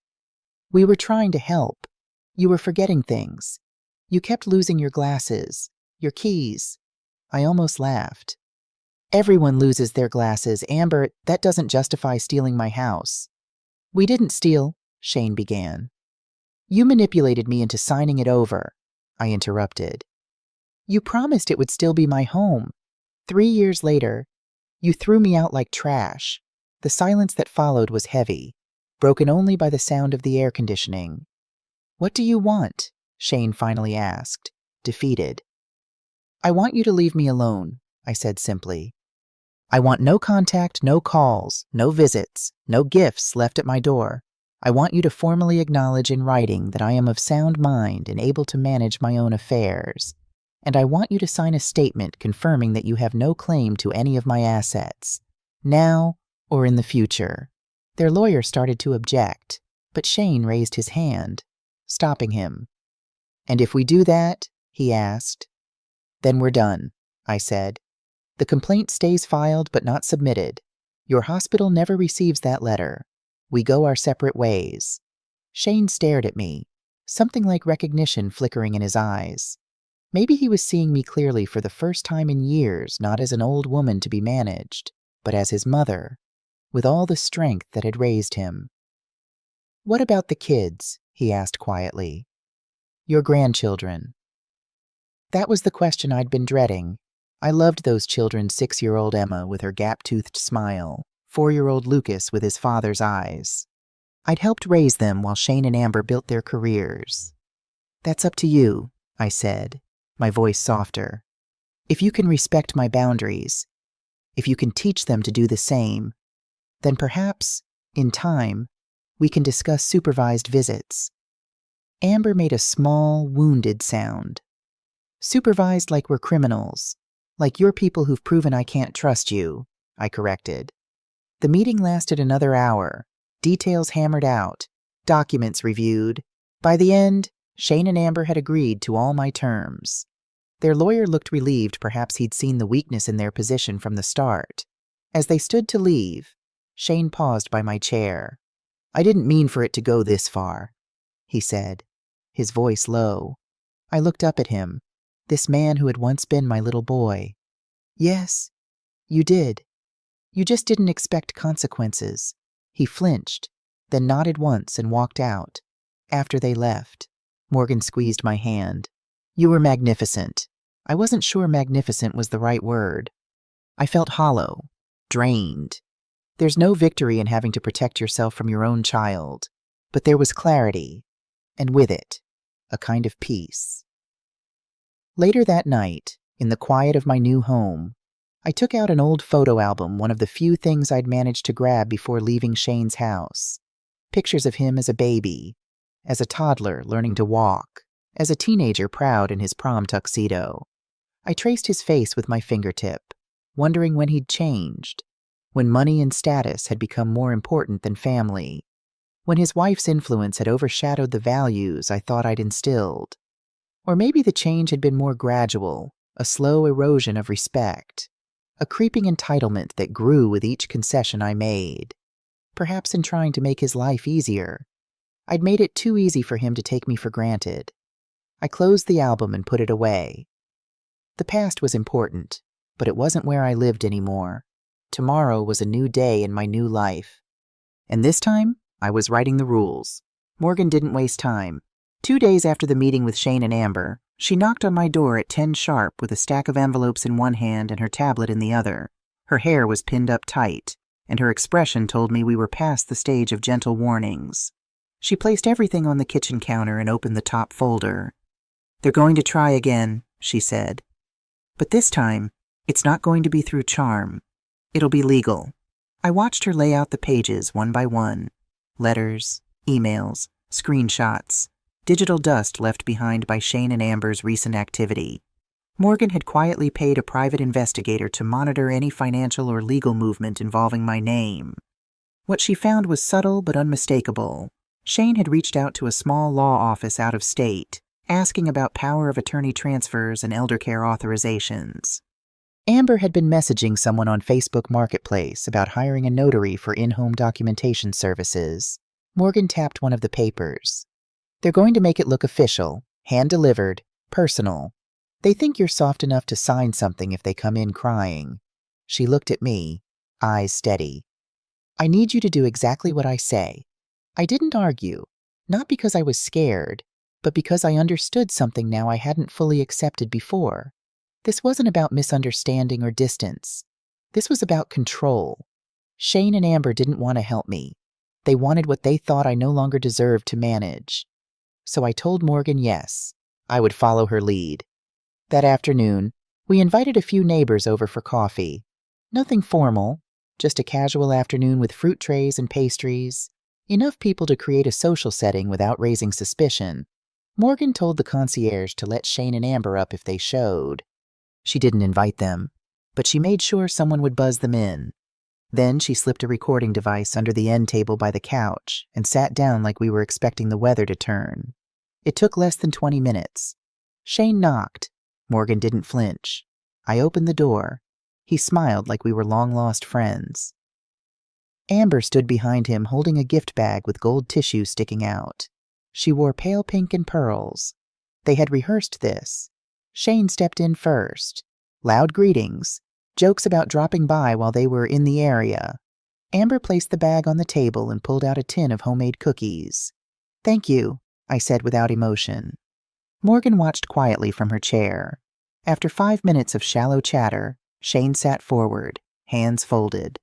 "We were trying to help. You were forgetting things. You kept losing your glasses, your keys." I almost laughed. "Everyone loses their glasses, Amber. That doesn't justify stealing my house." "We didn't steal," Shane began. "You manipulated me into signing it over," I interrupted. "You promised it would still be my home. 3 years later, you threw me out like trash." The silence that followed was heavy, broken only by the sound of the air conditioning. "What do you want?" Shane finally asked, defeated. "I want you to leave me alone," I said simply. "I want no contact, no calls, no visits, no gifts left at my door. I want you to formally acknowledge in writing that I am of sound mind and able to manage my own affairs. And I want you to sign a statement confirming that you have no claim to any of my assets, now or in the future." Their lawyer started to object, but Shane raised his hand, stopping him. "And if we do that?" he asked. "Then we're done," I said. "The complaint stays filed but not submitted. Your hospital never receives that letter. We go our separate ways." Shane stared at me, something like recognition flickering in his eyes. Maybe he was seeing me clearly for the first time in years, not as an old woman to be managed, but as his mother, with all the strength that had raised him. "What about the kids?" he asked quietly. "Your grandchildren." That was the question I'd been dreading. I loved those children, 6-year-old Emma with her gap-toothed smile, 4-year-old Lucas with his father's eyes. I'd helped raise them while Shane and Amber built their careers. "That's up to you," I said, my voice softer. "If you can respect my boundaries, if you can teach them to do the same, then perhaps, in time, we can discuss supervised visits." Amber made a small, wounded sound. "Supervised like we're criminals, like you're people who've proven I can't trust you," I corrected. The meeting lasted another hour, details hammered out, documents reviewed. By the end, Shane and Amber had agreed to all my terms. Their lawyer looked relieved, perhaps he'd seen the weakness in their position from the start. As they stood to leave, Shane paused by my chair. "I didn't mean for it to go this far," he said, his voice low. I looked up at him, this man who had once been my little boy. "Yes, you did. You just didn't expect consequences." He flinched, then nodded once and walked out. After they left, Morgan squeezed my hand. "You were magnificent." I wasn't sure magnificent was the right word. I felt hollow, drained. There's no victory in having to protect yourself from your own child, but there was clarity, and with it, a kind of peace. Later that night, in the quiet of my new home, I took out an old photo album, one of the few things I'd managed to grab before leaving Shane's house. Pictures of him as a baby, as a toddler learning to walk, as a teenager proud in his prom tuxedo. I traced his face with my fingertip, wondering when he'd changed, when money and status had become more important than family, when his wife's influence had overshadowed the values I thought I'd instilled. Or maybe the change had been more gradual, a slow erosion of respect, a creeping entitlement that grew with each concession I made. Perhaps in trying to make his life easier, I'd made it too easy for him to take me for granted. I closed the album and put it away. The past was important, but it wasn't where I lived anymore. Tomorrow was a new day in my new life. And this time, I was writing the rules. Morgan didn't waste time. 2 days after the meeting with Shane and Amber, she knocked on my door at 10 sharp with a stack of envelopes in one hand and her tablet in the other. Her hair was pinned up tight, and her expression told me we were past the stage of gentle warnings. She placed everything on the kitchen counter and opened the top folder. "They're going to try again," she said. "But this time, it's not going to be through charm. It'll be legal." I watched her lay out the pages one by one. Letters, emails, screenshots, digital dust left behind by Shane and Amber's recent activity. Morgan had quietly paid a private investigator to monitor any financial or legal movement involving my name. What she found was subtle but unmistakable. Shane had reached out to a small law office out of state, asking about power of attorney transfers and eldercare authorizations. Amber had been messaging someone on Facebook Marketplace about hiring a notary for in-home documentation services. Morgan tapped one of the papers. "They're going to make it look official, hand-delivered, personal. They think you're soft enough to sign something if they come in crying." She looked at me, eyes steady. "I need you to do exactly what I say." I didn't argue, not because I was scared, but because I understood something now I hadn't fully accepted before. This wasn't about misunderstanding or distance. This was about control. Shane and Amber didn't want to help me. They wanted what they thought I no longer deserved to manage. So I told Morgan yes, I would follow her lead. That afternoon, we invited a few neighbors over for coffee. Nothing formal, just a casual afternoon with fruit trays and pastries. Enough people to create a social setting without raising suspicion. Morgan told the concierge to let Shane and Amber up if they showed. She didn't invite them, but she made sure someone would buzz them in. Then she slipped a recording device under the end table by the couch and sat down like we were expecting the weather to turn. It took less than 20 minutes. Shane knocked. Morgan didn't flinch. I opened the door. He smiled like we were long-lost friends. Amber stood behind him holding a gift bag with gold tissue sticking out. She wore pale pink and pearls. They had rehearsed this. Shane stepped in first. Loud greetings, jokes about dropping by while they were in the area. Amber placed the bag on the table and pulled out a tin of homemade cookies. "Thank you," I said without emotion. Morgan watched quietly from her chair. After 5 minutes of shallow chatter, Shane sat forward, hands folded.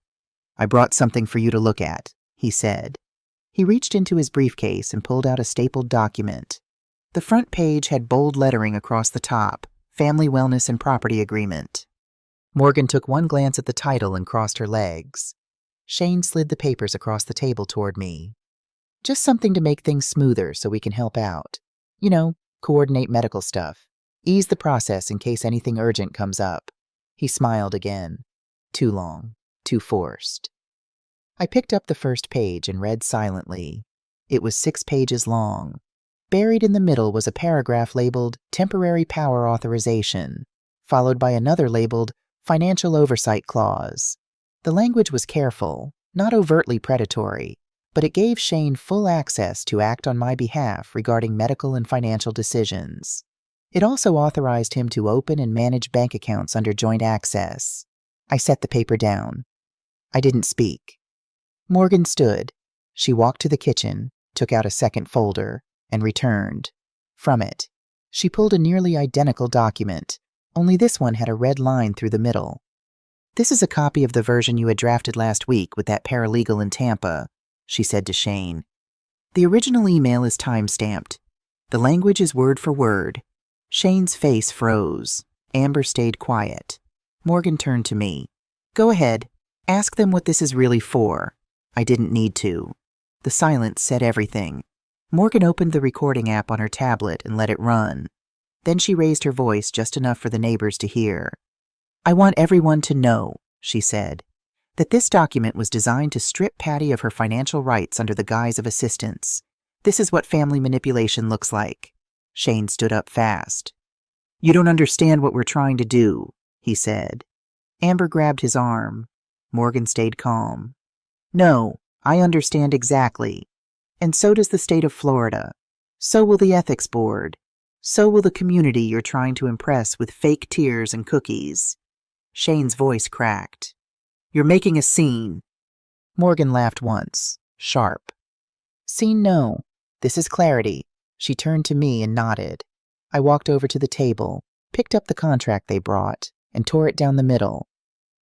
"I brought something for you to look at," he said. He reached into his briefcase and pulled out a stapled document. The front page had bold lettering across the top, Family Wellness and Property Agreement. Morgan took one glance at the title and crossed her legs. Shane slid the papers across the table toward me. "Just something to make things smoother so we can help out. You know, coordinate medical stuff. Ease the process in case anything urgent comes up." He smiled again. Too long, too forced. I picked up the first page and read silently. It was 6 pages long. Buried in the middle was a paragraph labeled Temporary Power Authorization, followed by another labeled Financial Oversight Clause. The language was careful, not overtly predatory, but it gave Shane full access to act on my behalf regarding medical and financial decisions. It also authorized him to open and manage bank accounts under joint access. I set the paper down. I didn't speak. Morgan stood. She walked to the kitchen, took out a second folder, and returned. From it, she pulled a nearly identical document, only this one had a red line through the middle. "This is a copy of the version you had drafted last week with that paralegal in Tampa," she said to Shane. "The original email is time-stamped. The language is word for word." Shane's face froze. Amber stayed quiet. Morgan turned to me. "Go ahead. Ask them what this is really for." I didn't need to. The silence said everything. Morgan opened the recording app on her tablet and let it run. Then she raised her voice just enough for the neighbors to hear. "I want everyone to know," she said. That this document was designed to strip Patty of her financial rights under the guise of assistance. This is what family manipulation looks like. Shane stood up fast. You don't understand what we're trying to do, he said. Amber grabbed his arm. Morgan stayed calm. No, I understand exactly. And so does the state of Florida. So will the ethics board. So will the community you're trying to impress with fake tears and cookies. Shane's voice cracked. You're making a scene. Morgan laughed once, sharp. Scene no. This is clarity. She turned to me and nodded. I walked over to the table, picked up the contract they brought, and tore it down the middle.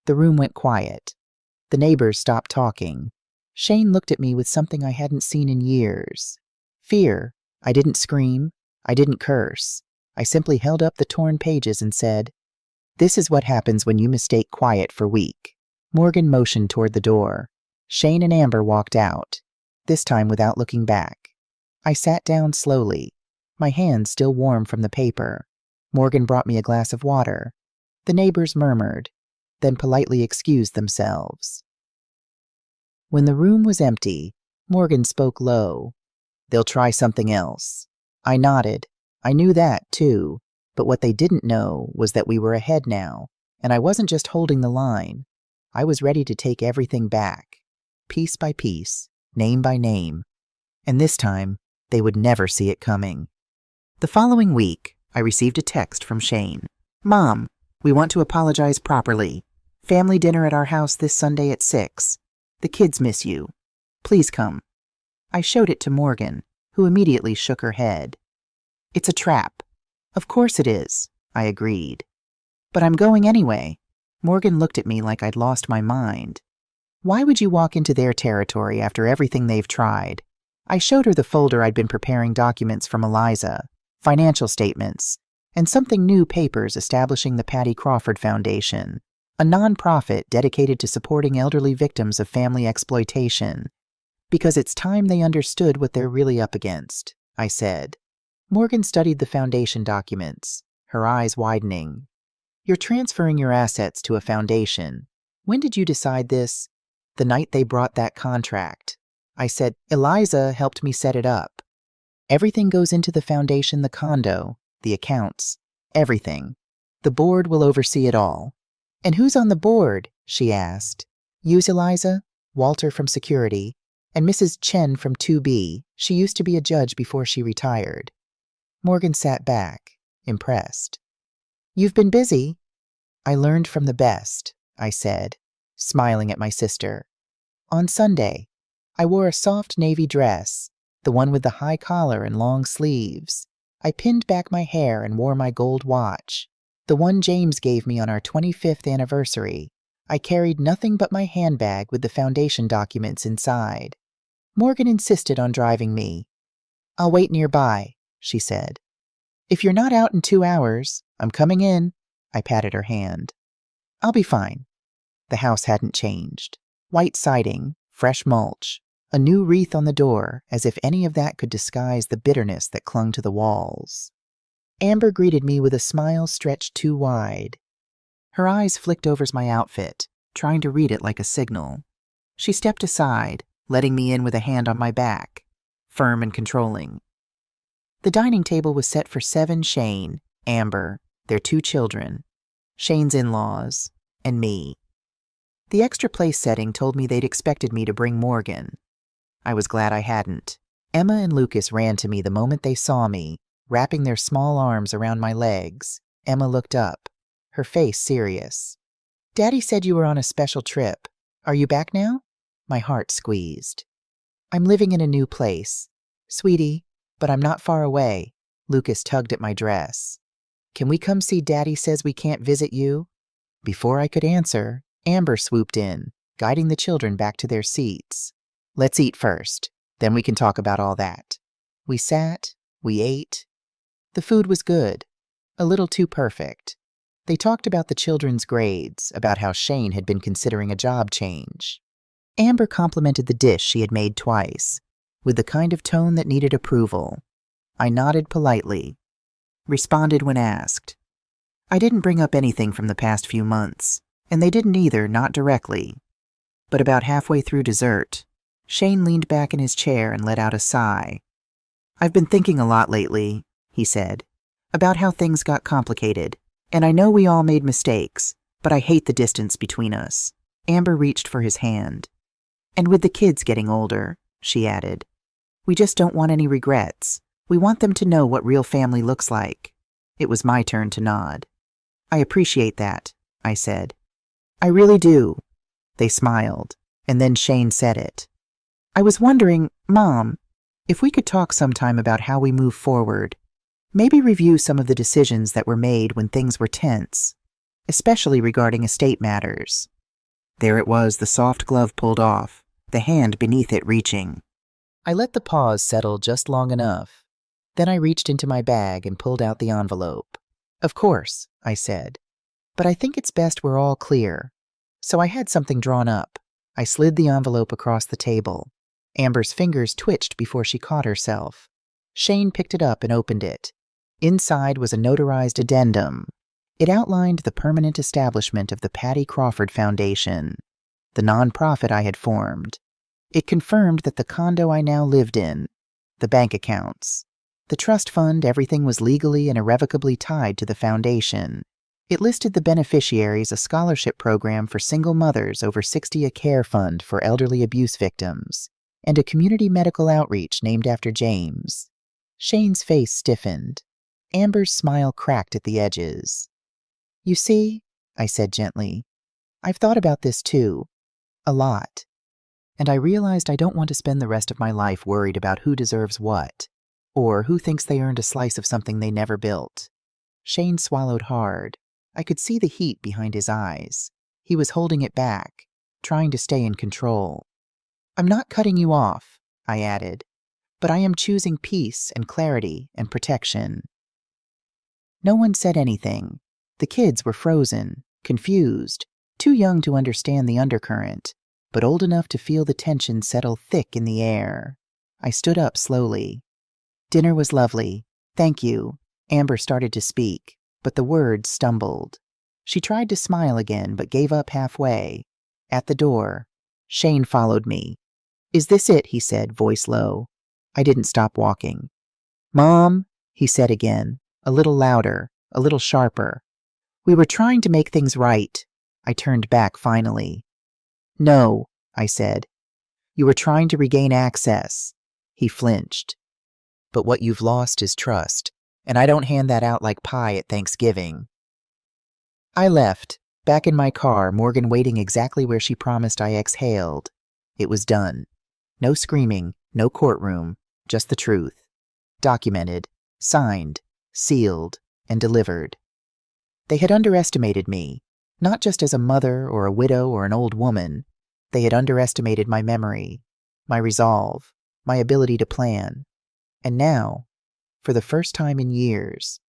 The room went quiet. The neighbors stopped talking. Shane looked at me with something I hadn't seen in years. Fear. I didn't scream. I didn't curse. I simply held up the torn pages and said, This is what happens when you mistake quiet for weak. Morgan motioned toward the door. Shane and Amber walked out, this time without looking back. I sat down slowly, my hands still warm from the paper. Morgan brought me a glass of water. The neighbors murmured, then politely excused themselves. When the room was empty, Morgan spoke low. They'll try something else. I nodded. I knew that, too, but what they didn't know was that we were ahead now, and I wasn't just holding the line. I was ready to take everything back, piece by piece, name by name, and this time, they would never see it coming. The following week, I received a text from Shane. Mom, we want to apologize properly. Family dinner at our house this Sunday at 6. The kids miss you. Please come. I showed it to Morgan, who immediately shook her head. It's a trap. Of course it is, I agreed. But I'm going anyway. Morgan looked at me like I'd lost my mind. Why would you walk into their territory after everything they've tried? I showed her the folder I'd been preparing documents from Eliza, financial statements, and something new papers establishing the Patty Crawford Foundation, a nonprofit dedicated to supporting elderly victims of family exploitation. Because it's time they understood what they're really up against, I said. Morgan studied the foundation documents, her eyes widening. You're transferring your assets to a foundation. When did you decide this? The night they brought that contract. I said, Eliza helped me set it up. Everything goes into the foundation, the condo, the accounts, everything. The board will oversee it all. And who's on the board? She asked. Use Eliza, Walter from security, and Mrs. Chen from 2B. She used to be a judge before she retired. Morgan sat back, impressed. You've been busy. I learned from the best, I said, smiling at my sister. On Sunday, I wore a soft navy dress, the one with the high collar and long sleeves. I pinned back my hair and wore my gold watch, the one James gave me on our 25th anniversary. I carried nothing but my handbag with the foundation documents inside. Morgan insisted on driving me. I'll wait nearby, she said. If you're not out in 2 hours, I'm coming in. I patted her hand. I'll be fine. The house hadn't changed. White siding, fresh mulch, a new wreath on the door, as if any of that could disguise the bitterness that clung to the walls. Amber greeted me with a smile stretched too wide. Her eyes flicked over my outfit, trying to read it like a signal. She stepped aside, letting me in with a hand on my back, firm and controlling. The dining table was set for 7 Shane, Amber, their 2 children, Shane's in-laws, and me. The extra place setting told me they'd expected me to bring Morgan. I was glad I hadn't. Emma and Lucas ran to me the moment they saw me, wrapping their small arms around my legs. Emma looked up, her face serious. Daddy said you were on a special trip. Are you back now? My heart squeezed. I'm living in a new place. Sweetie, but I'm not far away. Lucas tugged at my dress. Can we come see Daddy says we can't visit you? Before I could answer, Amber swooped in, guiding the children back to their seats. Let's eat first, then we can talk about all that. We sat, we ate. The food was good, a little too perfect. They talked about the children's grades, about how Shane had been considering a job change. Amber complimented the dish she had made twice, with the kind of tone that needed approval. I nodded politely, responded when asked. I didn't bring up anything from the past few months, and they didn't either, not directly. But about halfway through dessert, Shane leaned back in his chair and let out a sigh. "I've been thinking a lot lately," he said, "about how things got complicated. And I know we all made mistakes, but I hate the distance between us." Amber reached for his hand. "And with the kids getting older," she added, "we just don't want any regrets. We want them to know what real family looks like." It was my turn to nod. "I appreciate that," I said. "I really do." They smiled, and then Shane said it. "I was wondering, Mom, if we could talk sometime about how we move forward. Maybe review some of the decisions that were made when things were tense, especially regarding estate matters." There it was, the soft glove pulled off, the hand beneath it reaching. I let the pause settle just long enough. Then I reached into my bag and pulled out the envelope. "Of course," I said, "but I think it's best we're all clear." So I had something drawn up. I slid the envelope across the table. Amber's fingers twitched before she caught herself. Shane picked it up and opened it. Inside was a notarized addendum. It outlined the permanent establishment of the Patty Crawford Foundation, the nonprofit I had formed. It confirmed that the condo I now lived in, the bank accounts, the trust fund, everything was legally and irrevocably tied to the foundation. It listed the beneficiaries, a scholarship program for single mothers over 60, a care fund for elderly abuse victims, and a community medical outreach named after James. Shane's face stiffened. Amber's smile cracked at the edges. "You see," I said gently, "I've thought about this too. A lot. And I realized I don't want to spend the rest of my life worried about who deserves what, or who thinks they earned a slice of something they never built." Shane swallowed hard. I could see the heat behind his eyes. He was holding it back, trying to stay in control. "I'm not cutting you off," I added, "but I am choosing peace and clarity and protection." No one said anything. The kids were frozen, confused, too young to understand the undercurrent, but old enough to feel the tension settle thick in the air. I stood up slowly. "Dinner was lovely. Thank you." Amber started to speak, but the words stumbled. She tried to smile again, but gave up halfway. At the door, Shane followed me. "Is this it?" he said, voice low. I didn't stop walking. "Mom," he said again, a little louder, a little sharper. "We were trying to make things right." I turned back finally. "No," I said. "You were trying to regain access." He flinched. "But what you've lost is trust, and I don't hand that out like pie at Thanksgiving." I left, back in my car, Morgan waiting exactly where she promised. I exhaled. It was done. No screaming, no courtroom, just the truth. Documented, signed, sealed, and delivered. They had underestimated me, not just as a mother or a widow or an old woman. They had underestimated my memory, my resolve, my ability to plan. And now, for the first time in years,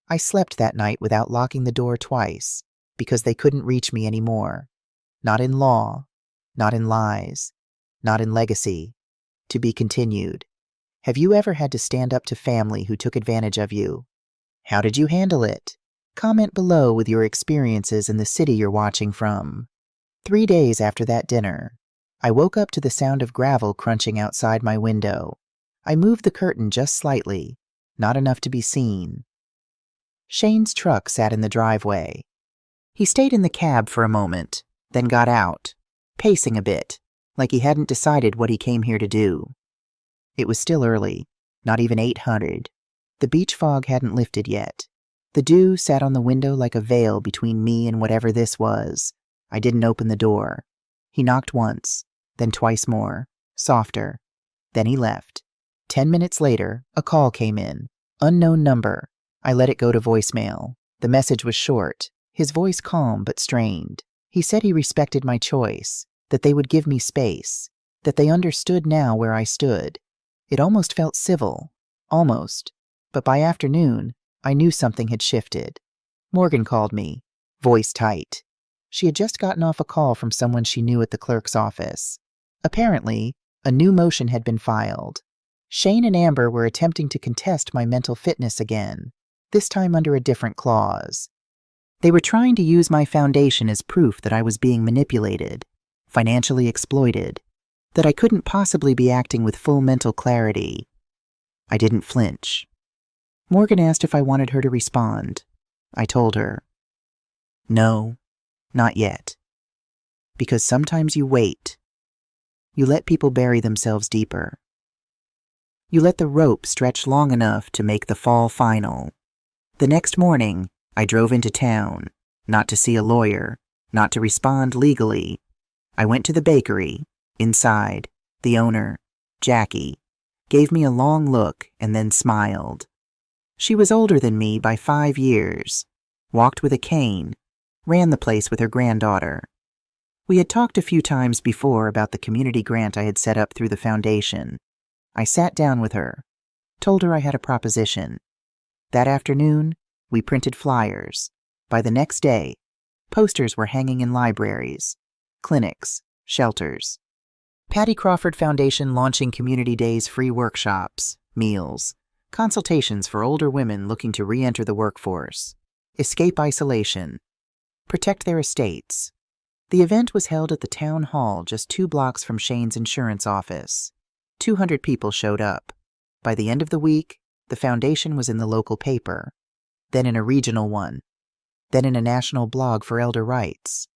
I slept that night without locking the door twice, because they couldn't reach me anymore. Not in law, not in lies, not in legacy. To be continued. Have you ever had to stand up to family who took advantage of you? How did you handle it? Comment below with your experiences in the city you're watching from. 3 days after that dinner, I woke up to the sound of gravel crunching outside my window. I moved the curtain just slightly, not enough to be seen. Shane's truck sat in the driveway. He stayed in the cab for a moment, then got out, pacing a bit, like he hadn't decided what he came here to do. It was still early, not even 800. The beach fog hadn't lifted yet. The dew sat on the window like a veil between me and whatever this was. I didn't open the door. He knocked once, then twice more, softer. Then he left. 10 minutes later, a call came in. Unknown number. I let it go to voicemail. The message was short, his voice calm but strained. He said he respected my choice, that they would give me space, that they understood now where I stood. It almost felt civil. Almost. But by afternoon, I knew something had shifted. Morgan called me, voice tight. She had just gotten off a call from someone she knew at the clerk's office. Apparently, a new motion had been filed. Shane and Amber were attempting to contest my mental fitness again, this time under a different clause. They were trying to use my foundation as proof that I was being manipulated, financially exploited, that I couldn't possibly be acting with full mental clarity. I didn't flinch. Morgan asked if I wanted her to respond. I told her, "No, not yet. Because sometimes you wait. You let people bury themselves deeper. You let the rope stretch long enough to make the fall final." The next morning, I drove into town, not to see a lawyer, not to respond legally. I went to the bakery. Inside, the owner, Jackie, gave me a long look and then smiled. She was older than me by 5 years, walked with a cane, ran the place with her granddaughter. We had talked a few times before about the community grant I had set up through the foundation. I sat down with her, told her I had a proposition. That afternoon, we printed flyers. By the next day, posters were hanging in libraries, clinics, shelters. Patty Crawford Foundation launching Community Days free workshops, meals, consultations for older women looking to re-enter the workforce, escape isolation, protect their estates. The event was held at the town hall just 2 blocks from Shane's insurance office. 200 people showed up. By the end of the week, the foundation was in the local paper, then in a regional one, then in a national blog for elder rights.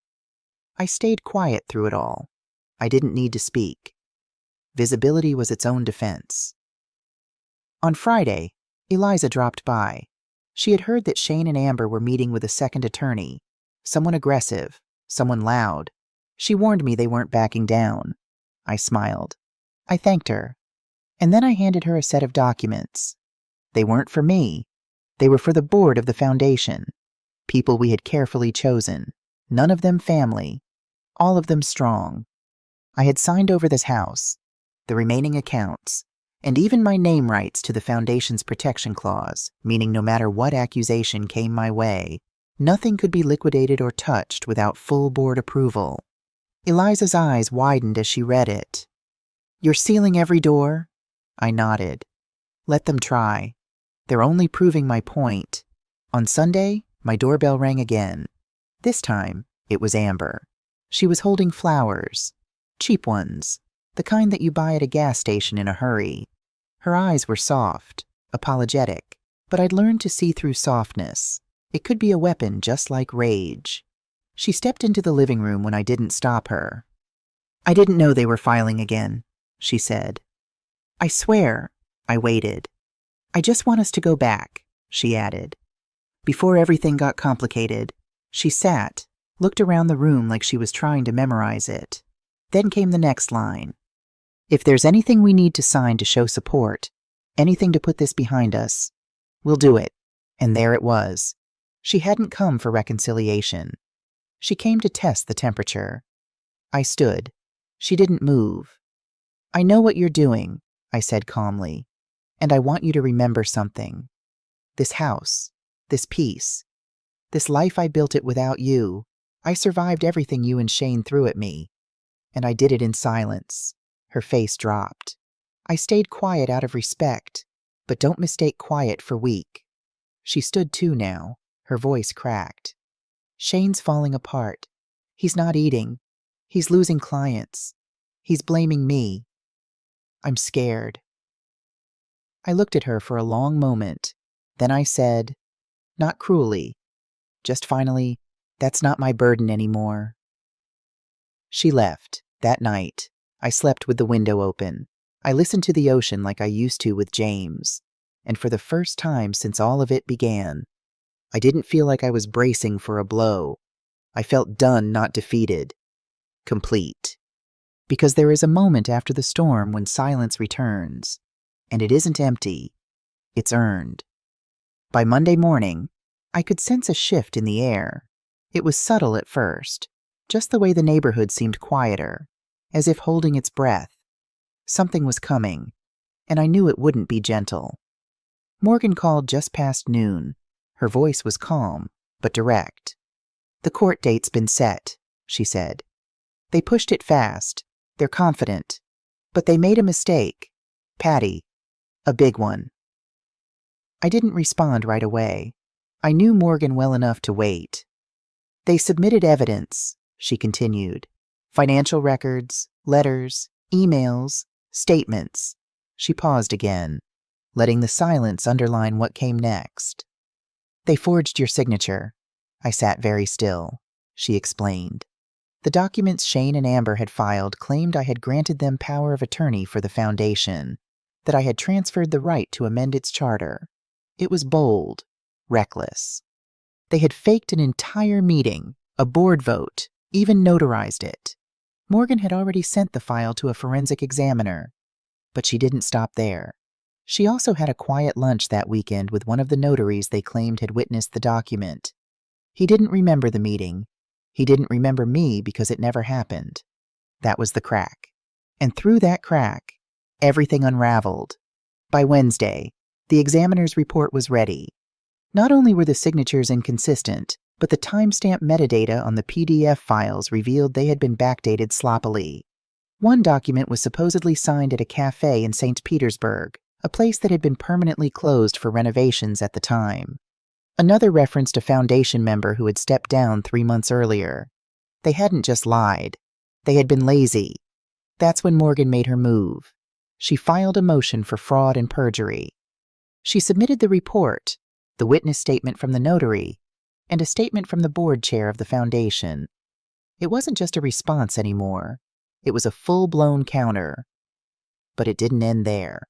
I stayed quiet through it all. I didn't need to speak. Visibility was its own defense. On Friday, Eliza dropped by. She had heard that Shane and Amber were meeting with a second attorney, someone aggressive, someone loud. She warned me they weren't backing down. I smiled. I thanked her. And then I handed her a set of documents. They weren't for me. They were for the board of the foundation. People we had carefully chosen. None of them family. All of them strong. I had signed over this house, the remaining accounts, and even my name rights to the foundation's protection clause, meaning no matter what accusation came my way, nothing could be liquidated or touched without full board approval. Eliza's eyes widened as she read it. "You're sealing every door?" I nodded. "Let them try. They're only proving my point." On Sunday, my doorbell rang again. This time, it was Amber. She was holding flowers. Cheap ones, the kind that you buy at a gas station in a hurry. Her eyes were soft, apologetic, but I'd learned to see through softness. It could be a weapon just like rage. She stepped into the living room when I didn't stop her. "I didn't know they were filing again," she said. "I swear." I waited. "I just want us to go back," she added. Before everything got complicated, she sat, looked around the room like she was trying to memorize it. Then came the next line. "If there's anything we need to sign to show support, anything to put this behind us, we'll do it." And there it was. She hadn't come for reconciliation. She came to test the temperature. I stood. She didn't move. "I know what you're doing," I said calmly, "and I want you to remember something. This house, this peace, this life I built it without you, I survived everything you and Shane threw at me. And I did it in silence." Her face dropped. "I stayed quiet out of respect, but don't mistake quiet for weak." She stood too now, her voice cracked. "Shane's falling apart. He's not eating. He's losing clients. He's blaming me. I'm scared." I looked at her for a long moment. Then I said, not cruelly, just finally, "That's not my burden anymore." She left. That night, I slept with the window open. I listened to the ocean like I used to with James. And for the first time since all of it began, I didn't feel like I was bracing for a blow. I felt done, not defeated. Complete. Because there is a moment after the storm when silence returns. And it isn't empty. It's earned. By Monday morning, I could sense a shift in the air. It was subtle at first. Just the way the neighborhood seemed quieter, as if holding its breath. Something was coming, and I knew it wouldn't be gentle. Morgan called just past noon. Her voice was calm, but direct. "The court date's been set," she said. "They pushed it fast. They're confident. But they made a mistake. Patty. A big one." I didn't respond right away. I knew Morgan well enough to wait. "They submitted evidence," she continued. Financial records, letters, emails, statements. She paused again, letting the silence underline what came next. They forged your signature. I sat very still. She explained. The documents Shane and Amber had filed claimed I had granted them power of attorney for the foundation, that I had transferred the right to amend its charter. It was bold, reckless. They had faked an entire meeting, a board vote, even notarized it. Morgan had already sent the file to a forensic examiner. But she didn't stop there. She also had a quiet lunch that weekend with one of the notaries they claimed had witnessed the document. He didn't remember the meeting. He didn't remember me because it never happened. That was the crack. And through that crack, everything unraveled. By Wednesday, the examiner's report was ready. Not only were the signatures inconsistent, but the timestamp metadata on the PDF files revealed they had been backdated sloppily. One document was supposedly signed at a cafe in St. Petersburg, a place that had been permanently closed for renovations at the time. Another referenced a foundation member who had stepped down 3 months earlier. They hadn't just lied. They had been lazy. That's when Morgan made her move. She filed a motion for fraud and perjury. She submitted the report, the witness statement from the notary, and a statement from the board chair of the foundation. It wasn't just a response anymore. It was a full-blown counter. But it didn't end there.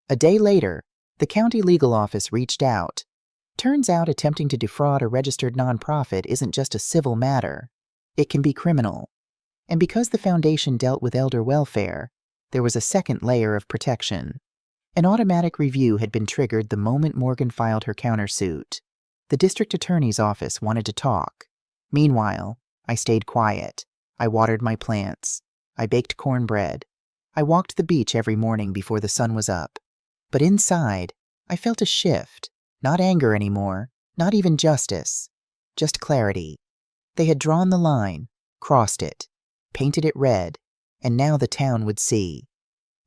A day later, the county legal office reached out. Turns out attempting to defraud a registered nonprofit isn't just a civil matter. It can be criminal. And because the foundation dealt with elder welfare, there was a second layer of protection. An automatic review had been triggered the moment Morgan filed her countersuit. The district attorney's office wanted to talk. Meanwhile, I stayed quiet. I watered my plants. I baked cornbread. I walked the beach every morning before the sun was up. But inside, I felt a shift. Not anger anymore, not even justice. Just clarity. They had drawn the line, crossed it, painted it red, and now the town would see.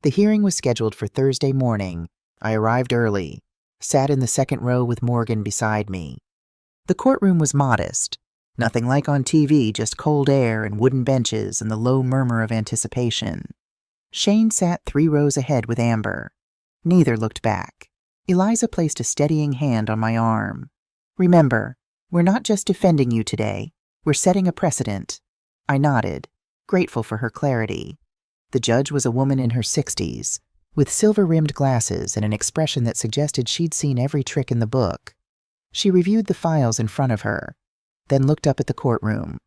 The hearing was scheduled for Thursday morning. I arrived early, sat in the second row with Morgan beside me. The courtroom was modest. Nothing like on TV, just cold air and wooden benches and the low murmur of anticipation. Shane sat 3 rows ahead with Amber. Neither looked back. Eliza placed a steadying hand on my arm. Remember, we're not just defending you today. We're setting a precedent. I nodded, grateful for her clarity. The judge was a woman in her 60s, with silver-rimmed glasses and an expression that suggested she'd seen every trick in the book. She reviewed the files in front of her, then looked up at the courtroom.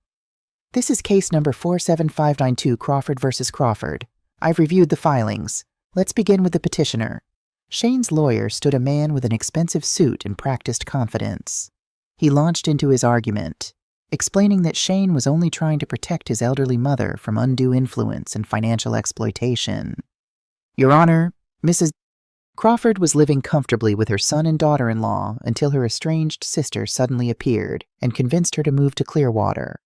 This is case number 47592, Crawford versus Crawford. I've reviewed the filings. Let's begin with the petitioner. Shane's lawyer stood a man with an expensive suit and practiced confidence. He launched into his argument, explaining that Shane was only trying to protect his elderly mother from undue influence and financial exploitation. Your Honor, Mrs. Crawford was living comfortably with her son and daughter-in-law until her estranged sister suddenly appeared and convinced her to move to Clearwater.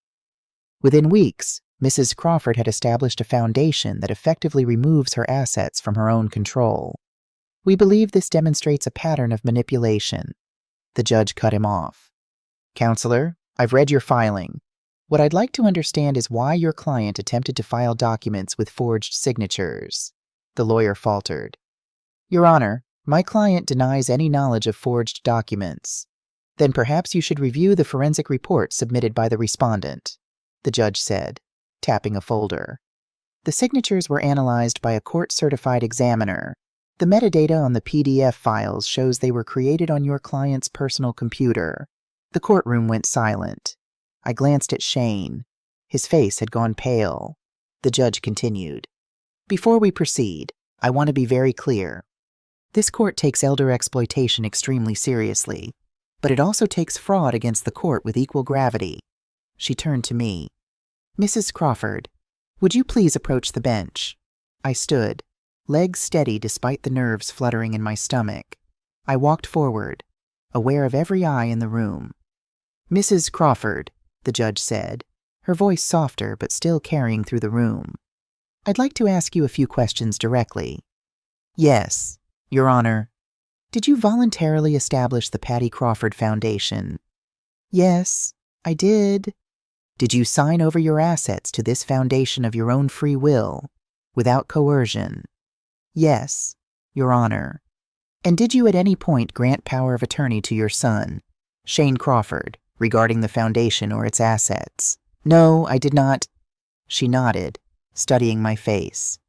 Within weeks, Mrs. Crawford had established a foundation that effectively removes her assets from her own control. We believe this demonstrates a pattern of manipulation. The judge cut him off. Counselor, I've read your filing. What I'd like to understand is why your client attempted to file documents with forged signatures. The lawyer faltered. Your Honor, my client denies any knowledge of forged documents. Then perhaps you should review the forensic report submitted by the respondent, the judge said, tapping a folder. The signatures were analyzed by a court-certified examiner. The metadata on the PDF files shows they were created on your client's personal computer. The courtroom went silent. I glanced at Shane. His face had gone pale. The judge continued. Before we proceed, I want to be very clear. This court takes elder exploitation extremely seriously, but it also takes fraud against the court with equal gravity. She turned to me. Mrs. Crawford, would you please approach the bench? I stood, legs steady despite the nerves fluttering in my stomach. I walked forward, aware of every eye in the room. Mrs. Crawford, the judge said, her voice softer but still carrying through the room. I'd like to ask you a few questions directly. Yes, Your Honor. Did you voluntarily establish the Patty Crawford Foundation? Yes, I did. Did you sign over your assets to this foundation of your own free will, without coercion? Yes, Your Honor. And did you at any point grant power of attorney to your son, Shane Crawford, regarding the foundation or its assets? No, I did not. She nodded, studying my face.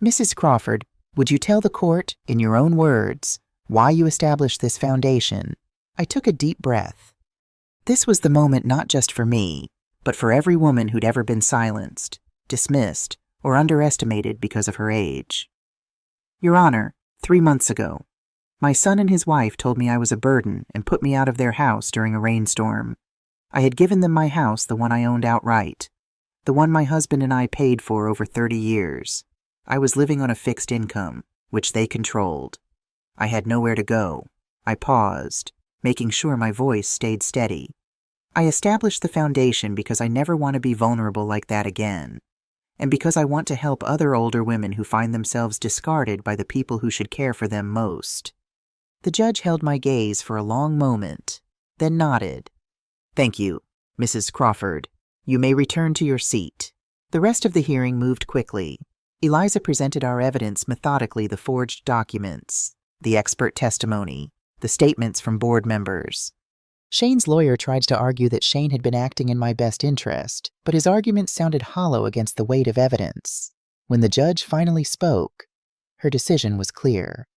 Mrs. Crawford, would you tell the court, in your own words, why you established this foundation? I took a deep breath. This was the moment not just for me, but for every woman who'd ever been silenced, dismissed, or underestimated because of her age. Your Honor, 3 months ago, my son and his wife told me I was a burden and put me out of their house during a rainstorm. I had given them my house, the one I owned outright, the one my husband and I paid for over 30 years. I was living on a fixed income, which they controlled. I had nowhere to go. I paused, making sure my voice stayed steady. I established the foundation because I never want to be vulnerable like that again, and because I want to help other older women who find themselves discarded by the people who should care for them most. The judge held my gaze for a long moment, then nodded. Thank you, Mrs. Crawford. You may return to your seat. The rest of the hearing moved quickly. Eliza presented our evidence methodically: the forged documents, the expert testimony, the statements from board members. Shane's lawyer tried to argue that Shane had been acting in my best interest, but his arguments sounded hollow against the weight of evidence. When the judge finally spoke, her decision was clear.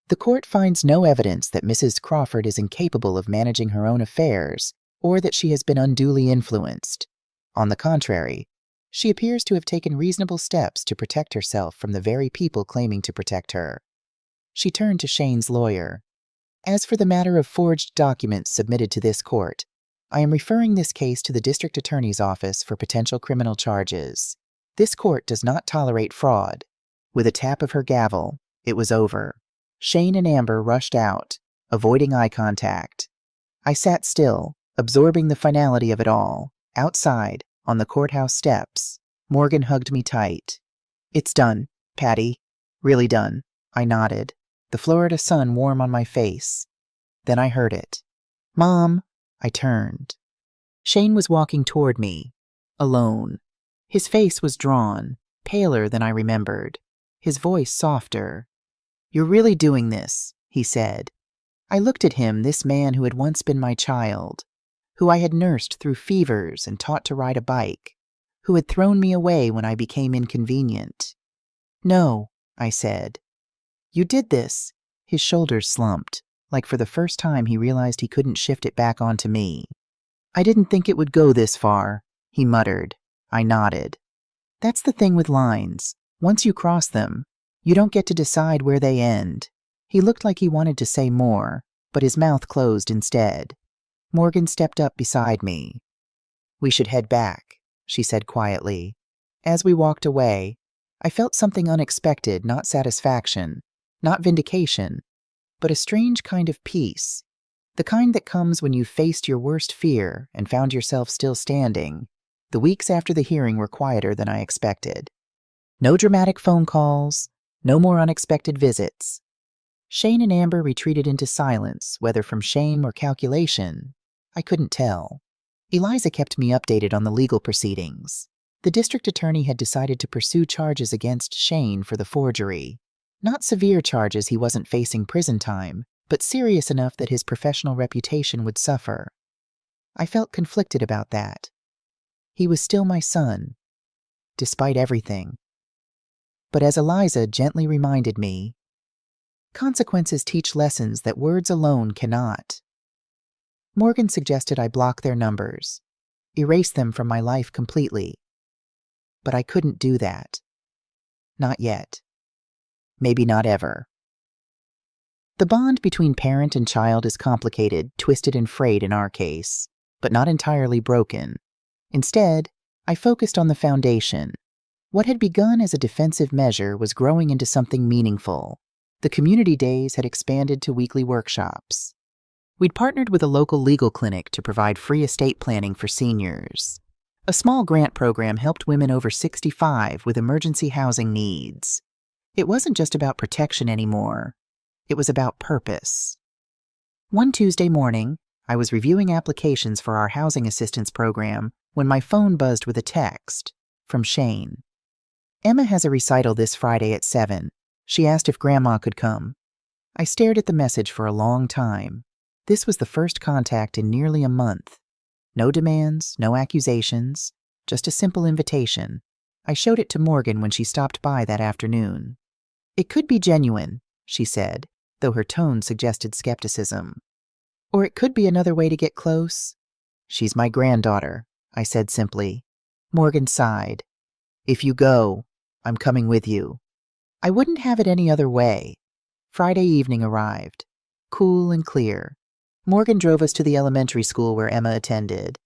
The court finds no evidence that Mrs. Crawford is incapable of managing her own affairs or that she has been unduly influenced. On the contrary, she appears to have taken reasonable steps to protect herself from the very people claiming to protect her. She turned to Shane's lawyer. As for the matter of forged documents submitted to this court, I am referring this case to the district attorney's office for potential criminal charges. This court does not tolerate fraud. With a tap of her gavel, it was over. Shane and Amber rushed out, avoiding eye contact. I sat still, absorbing the finality of it all. Outside, on the courthouse steps, Morgan hugged me tight. It's done, Patty. Really done. I nodded, the Florida sun warm on my face. Then I heard it. Mom! I turned. Shane was walking toward me, alone. His face was drawn, paler than I remembered, his voice softer. You're really doing this, he said. I looked at him, this man who had once been my child, who I had nursed through fevers and taught to ride a bike, who had thrown me away when I became inconvenient. No, I said. You did this. His shoulders slumped, like for the first time he realized he couldn't shift it back onto me. I didn't think it would go this far, he muttered. I nodded. That's the thing with lines. Once you cross them, you don't get to decide where they end. He looked like he wanted to say more, but his mouth closed instead. Morgan stepped up beside me. We should head back, she said quietly. As we walked away, I felt something unexpected, not satisfaction, not vindication, but a strange kind of peace, the kind that comes when you've faced your worst fear and found yourself still standing. The weeks after the hearing were quieter than I expected. No dramatic phone calls, no more unexpected visits. Shane and Amber retreated into silence, whether from shame or calculation. I couldn't tell. Eliza kept me updated on the legal proceedings. The district attorney had decided to pursue charges against Shane for the forgery. Not severe charges, he wasn't facing prison time, but serious enough that his professional reputation would suffer. I felt conflicted about that. He was still my son, despite everything. But as Eliza gently reminded me, consequences teach lessons that words alone cannot. Morgan suggested I block their numbers, erase them from my life completely. But I couldn't do that. Not yet. Maybe not ever. The bond between parent and child is complicated, twisted, and frayed in our case, but not entirely broken. Instead, I focused on the foundation. What had begun as a defensive measure was growing into something meaningful. The community days had expanded to weekly workshops. We'd partnered with a local legal clinic to provide free estate planning for seniors. A small grant program helped women over 65 with emergency housing needs. It wasn't just about protection anymore. It was about purpose. One Tuesday morning, I was reviewing applications for our housing assistance program when my phone buzzed with a text from Shane. Emma has a recital this Friday at 7. She asked if Grandma could come. I stared at the message for a long time. This was the first contact in nearly a month. No demands, no accusations, just a simple invitation. I showed it to Morgan when she stopped by that afternoon. It could be genuine, she said, though her tone suggested skepticism. Or it could be another way to get close. She's my granddaughter, I said simply. Morgan sighed. If you go, I'm coming with you. I wouldn't have it any other way. Friday evening arrived, cool and clear. Morgan drove us to the elementary school where Emma attended.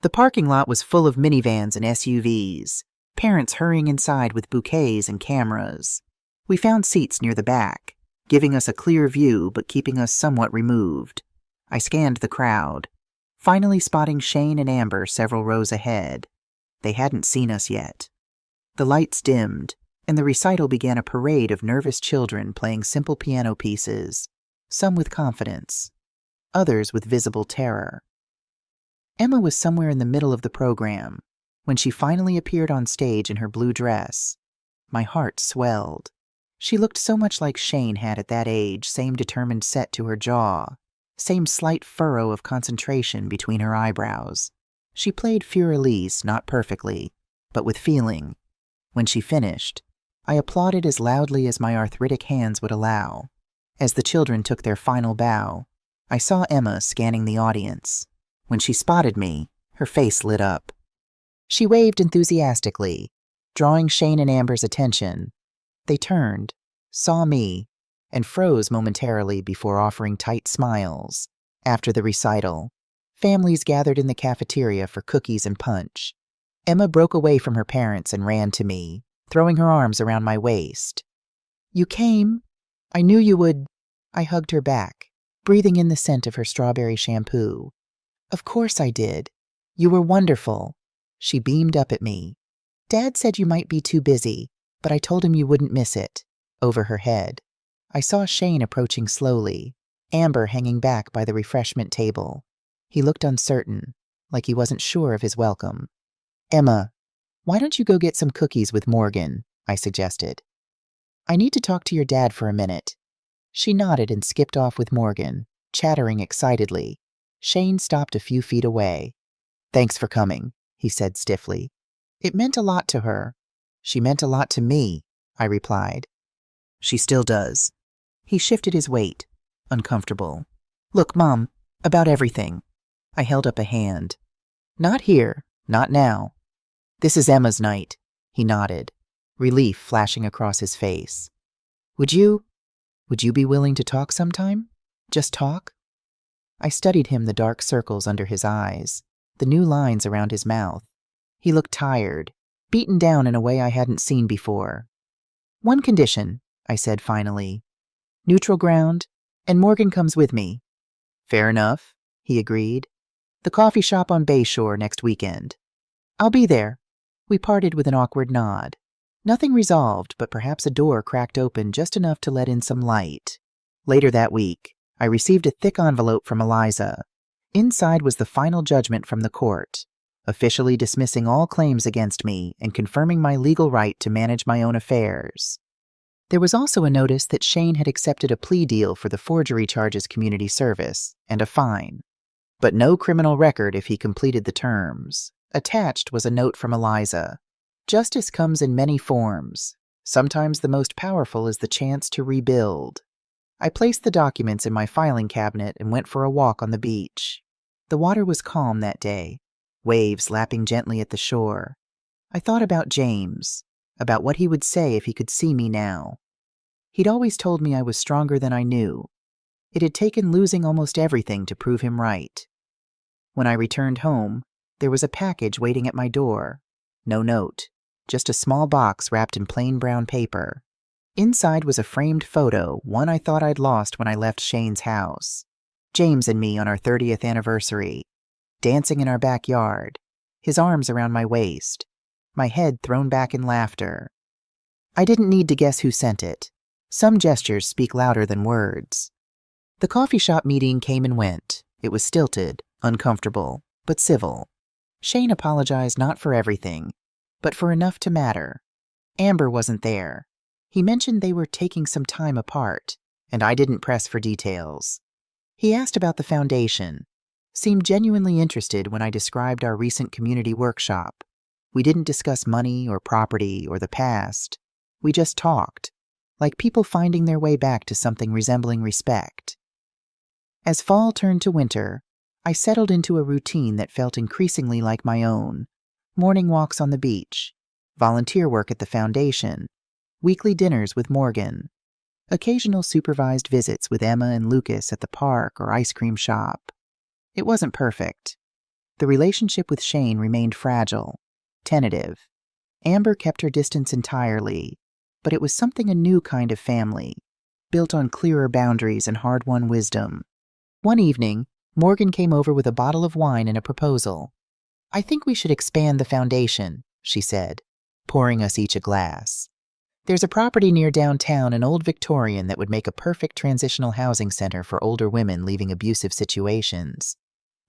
The parking lot was full of minivans and SUVs, parents hurrying inside with bouquets and cameras. We found seats near the back, giving us a clear view but keeping us somewhat removed. I scanned the crowd, finally spotting Shane and Amber several rows ahead. They hadn't seen us yet. The lights dimmed, and the recital began a parade of nervous children playing simple piano pieces, some with confidence, others with visible terror. Emma was somewhere in the middle of the program. When she finally appeared on stage in her blue dress, my heart swelled. She looked so much like Shane had at that age, same determined set to her jaw, same slight furrow of concentration between her eyebrows. She played Fur-Elise, not perfectly, but with feeling. When she finished, I applauded as loudly as my arthritic hands would allow. As the children took their final bow, I saw Emma scanning the audience. When she spotted me, her face lit up. She waved enthusiastically, drawing Shane and Amber's attention. They turned, saw me, and froze momentarily before offering tight smiles. After the recital, families gathered in the cafeteria for cookies and punch. Emma broke away from her parents and ran to me, throwing her arms around my waist. You came. I knew you would. I hugged her back, breathing in the scent of her strawberry shampoo. Of course I did. You were wonderful. She beamed up at me. Dad said you might be too busy, but I told him you wouldn't miss it. Over her head, I saw Shane approaching slowly, Amber hanging back by the refreshment table. He looked uncertain, like he wasn't sure of his welcome. Emma, why don't you go get some cookies with Morgan? I suggested. I need to talk to your dad for a minute. She nodded and skipped off with Morgan, chattering excitedly. Shane stopped a few feet away. Thanks for coming, he said stiffly. It meant a lot to her. She meant a lot to me, I replied. She still does. He shifted his weight, uncomfortable. Look, Mom, about everything. I held up a hand. Not here, not now. This is Emma's night, he nodded, relief flashing across his face. Would you be willing to talk sometime? Just talk? I studied him, the dark circles under his eyes, the new lines around his mouth. He looked tired, beaten down in a way I hadn't seen before. One condition, I said finally. Neutral ground, and Morgan comes with me. Fair enough, he agreed. The coffee shop on Bayshore next weekend. I'll be there. We parted with an awkward nod. Nothing resolved, but perhaps a door cracked open just enough to let in some light. Later that week, I received a thick envelope from Eliza. Inside was the final judgment from the court, officially dismissing all claims against me and confirming my legal right to manage my own affairs. There was also a notice that Shane had accepted a plea deal for the forgery charges community service and a fine, but no criminal record if he completed the terms. Attached was a note from Eliza. Justice comes in many forms. Sometimes the most powerful is the chance to rebuild. I placed the documents in my filing cabinet and went for a walk on the beach. The water was calm that day, waves lapping gently at the shore. I thought about James, about what he would say if he could see me now. He'd always told me I was stronger than I knew. It had taken losing almost everything to prove him right. When I returned home, there was a package waiting at my door. No note, just a small box wrapped in plain brown paper. Inside was a framed photo, one I thought I'd lost when I left Shane's house. James and me on our 30th anniversary, dancing in our backyard, his arms around my waist, my head thrown back in laughter. I didn't need to guess who sent it. Some gestures speak louder than words. The coffee shop meeting came and went. It was stilted, uncomfortable, but civil. Shane apologized not for everything, but for enough to matter. Amber wasn't there. He mentioned they were taking some time apart, and I didn't press for details. He asked about the foundation, seemed genuinely interested when I described our recent community workshop. We didn't discuss money or property or the past. We just talked, like people finding their way back to something resembling respect. As fall turned to winter, I settled into a routine that felt increasingly like my own. Morning walks on the beach, volunteer work at the foundation, weekly dinners with Morgan, occasional supervised visits with Emma and Lucas at the park or ice cream shop. It wasn't perfect. The relationship with Shane remained fragile, tentative. Amber kept her distance entirely, but it was something a new kind of family, built on clearer boundaries and hard-won wisdom. One evening, Morgan came over with a bottle of wine and a proposal. "I think we should expand the foundation," she said, pouring us each a glass. "There's a property near downtown, an old Victorian, that would make a perfect transitional housing center for older women leaving abusive situations."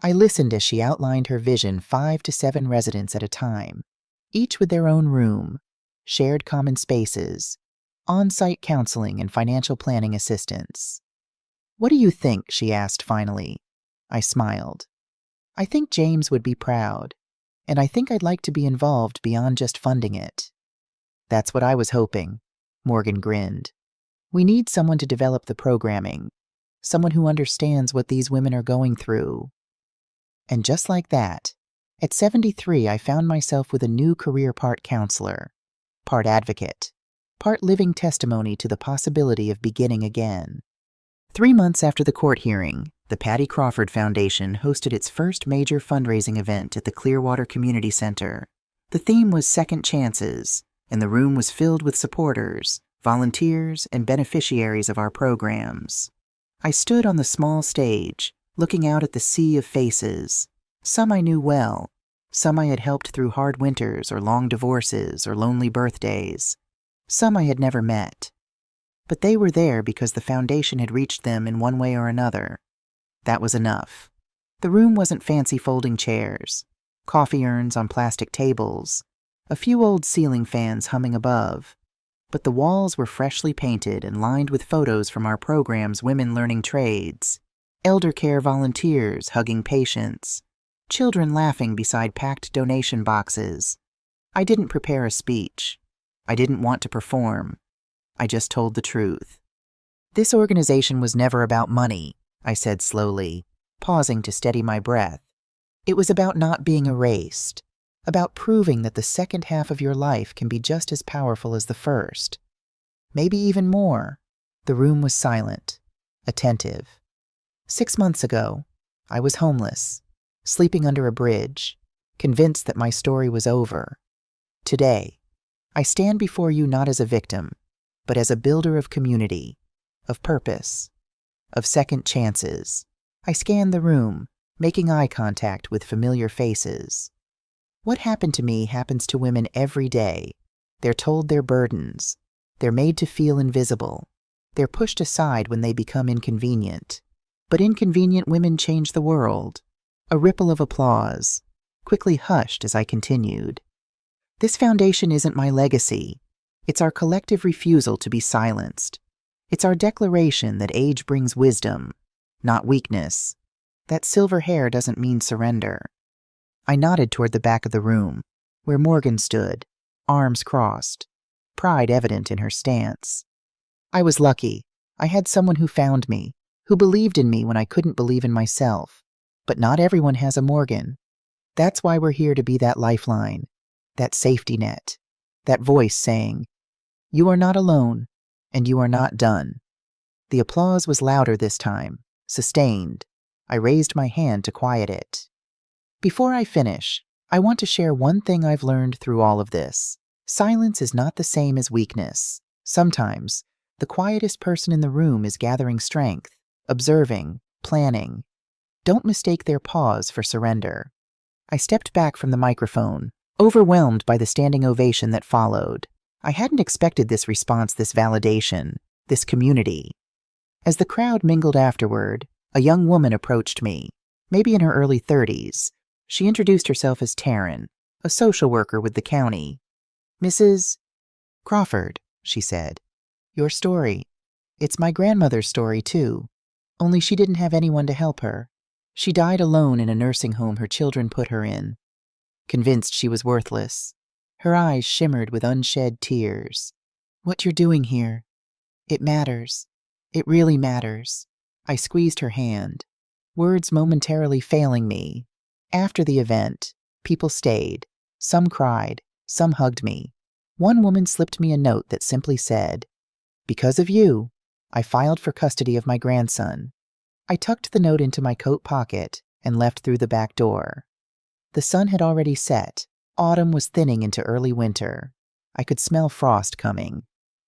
I listened as she outlined her vision, 5 to 7 residents at a time, each with their own room, shared common spaces, on-site counseling and financial planning assistance. "What do you think?" she asked finally. I smiled. "I think James would be proud, and I think I'd like to be involved beyond just funding it." "That's what I was hoping," Morgan grinned. "We need someone to develop the programming, someone who understands what these women are going through." And just like that, at 73, I found myself with a new career, part counselor, part advocate, part living testimony to the possibility of beginning again. 3 months after the court hearing, the Patty Crawford Foundation hosted its first major fundraising event at the Clearwater Community Center. The theme was Second Chances, and the room was filled with supporters, volunteers, and beneficiaries of our programs. I stood on the small stage, looking out at the sea of faces. Some I knew well, some I had helped through hard winters or long divorces or lonely birthdays. Some I had never met. But they were there because the foundation had reached them in one way or another. That was enough. The room wasn't fancy folding chairs, coffee urns on plastic tables, a few old ceiling fans humming above, but the walls were freshly painted and lined with photos from our program's Women Learning Trades, elder care volunteers hugging patients, children laughing beside packed donation boxes. I didn't prepare a speech. I didn't want to perform. I just told the truth. "This organization was never about money," I said slowly, pausing to steady my breath. "It was about not being erased, about proving that the second half of your life can be just as powerful as the first. Maybe even more." The room was silent, attentive. 6 months ago, I was homeless, sleeping under a bridge, convinced that my story was over. Today, I stand before you not as a victim, but as a builder of community, of purpose, of second chances. I scanned the room, making eye contact with familiar faces. What happened to me happens to women every day. They're told their burdens. They're made to feel invisible. They're pushed aside when they become inconvenient. But inconvenient women change the world. A ripple of applause, quickly hushed as I continued. This foundation isn't my legacy. It's our collective refusal to be silenced. It's our declaration that age brings wisdom, not weakness. That silver hair doesn't mean surrender. I nodded toward the back of the room, where Morgan stood, arms crossed, pride evident in her stance. I was lucky. I had someone who found me, who believed in me when I couldn't believe in myself. But not everyone has a Morgan. That's why we're here, to be that lifeline, that safety net, that voice saying, "You are not alone, and you are not done." The applause was louder this time, sustained. I raised my hand to quiet it. Before I finish, I want to share one thing I've learned through all of this. Silence is not the same as weakness. Sometimes, the quietest person in the room is gathering strength, observing, planning. Don't mistake their pause for surrender. I stepped back from the microphone, overwhelmed by the standing ovation that followed. I hadn't expected this response, this validation, this community. As the crowd mingled afterward, a young woman approached me, maybe in her early 30s. She introduced herself as Taryn, a social worker with the county. "Mrs. Crawford," she said. "Your story. It's my grandmother's story, too. Only she didn't have anyone to help her. She died alone in a nursing home her children put her in. Convinced she was worthless. Her eyes shimmered with unshed tears. What you're doing here. It matters. It really matters." I squeezed her hand, words momentarily failing me. After the event, people stayed. Some cried. Some hugged me. One woman slipped me a note that simply said, "Because of you, I filed for custody of my grandson." I tucked the note into my coat pocket and left through the back door. The sun had already set. Autumn was thinning into early winter. I could smell frost coming.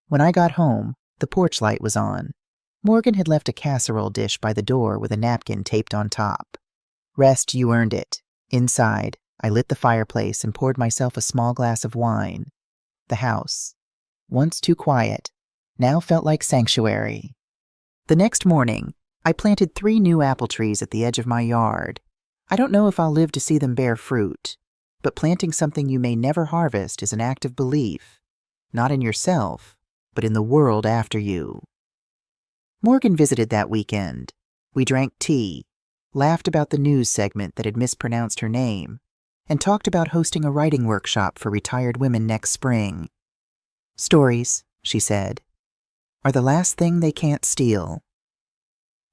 When I got home, the porch light was on. Morgan had left a casserole dish by the door with a napkin taped on top. "Rest, you earned it." Inside, I lit the fireplace and poured myself a small glass of wine. The house, once too quiet, now felt like sanctuary. The next morning, I planted 3 new apple trees at the edge of my yard. I don't know if I'll live to see them bear fruit, but planting something you may never harvest is an act of belief, not in yourself, but in the world after you. Morgan visited that weekend. We drank tea, laughed about the news segment that had mispronounced her name, and talked about hosting a writing workshop for retired women next spring. "Stories," she said, "are the last thing they can't steal."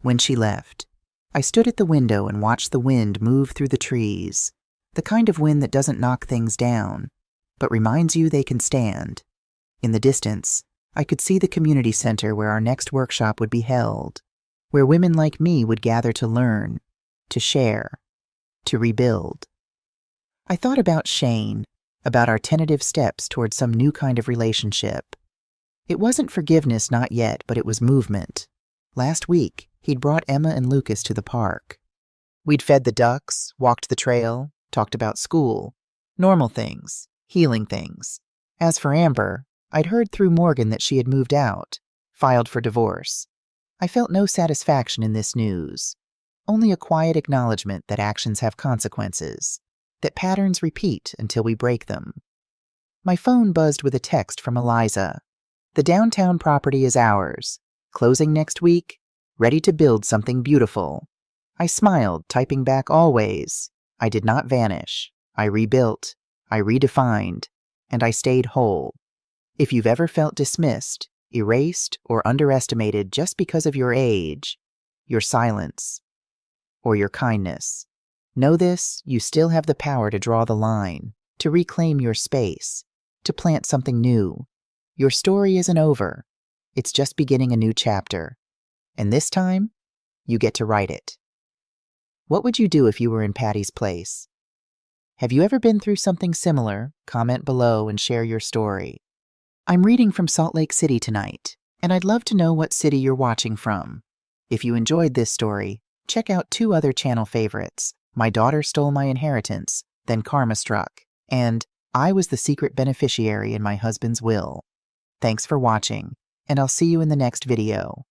When she left, I stood at the window and watched the wind move through the trees, the kind of wind that doesn't knock things down, but reminds you they can stand. In the distance, I could see the community center where our next workshop would be held, where women like me would gather to learn, to share, to rebuild. I thought about Shane, about our tentative steps towards some new kind of relationship. It wasn't forgiveness, not yet, but it was movement. Last week, he'd brought Emma and Lucas to the park. We'd fed the ducks, walked the trail, talked about school, normal things, healing things. As for Amber, I'd heard through Morgan that she had moved out, filed for divorce. I felt no satisfaction in this news, only a quiet acknowledgement that actions have consequences, that patterns repeat until we break them. My phone buzzed with a text from Eliza. "The downtown property is ours. Closing next week. Ready to build something beautiful." I smiled, typing back always. I did not vanish. I rebuilt. I redefined. And I stayed whole. If you've ever felt dismissed, erased, or underestimated just because of your age, your silence, or your kindness, know this: you still have the power to draw the line, to reclaim your space, to plant something new. Your story isn't over. It's just beginning a new chapter. And this time, you get to write it. What would you do if you were in Patty's place? Have you ever been through something similar? Comment below and share your story. I'm reading from Salt Lake City tonight, and I'd love to know what city you're watching from. If you enjoyed this story, check out 2 other channel favorites: My Daughter Stole My Inheritance, Then Karma Struck, and I Was the Secret Beneficiary in My Husband's Will. Thanks for watching, and I'll see you in the next video.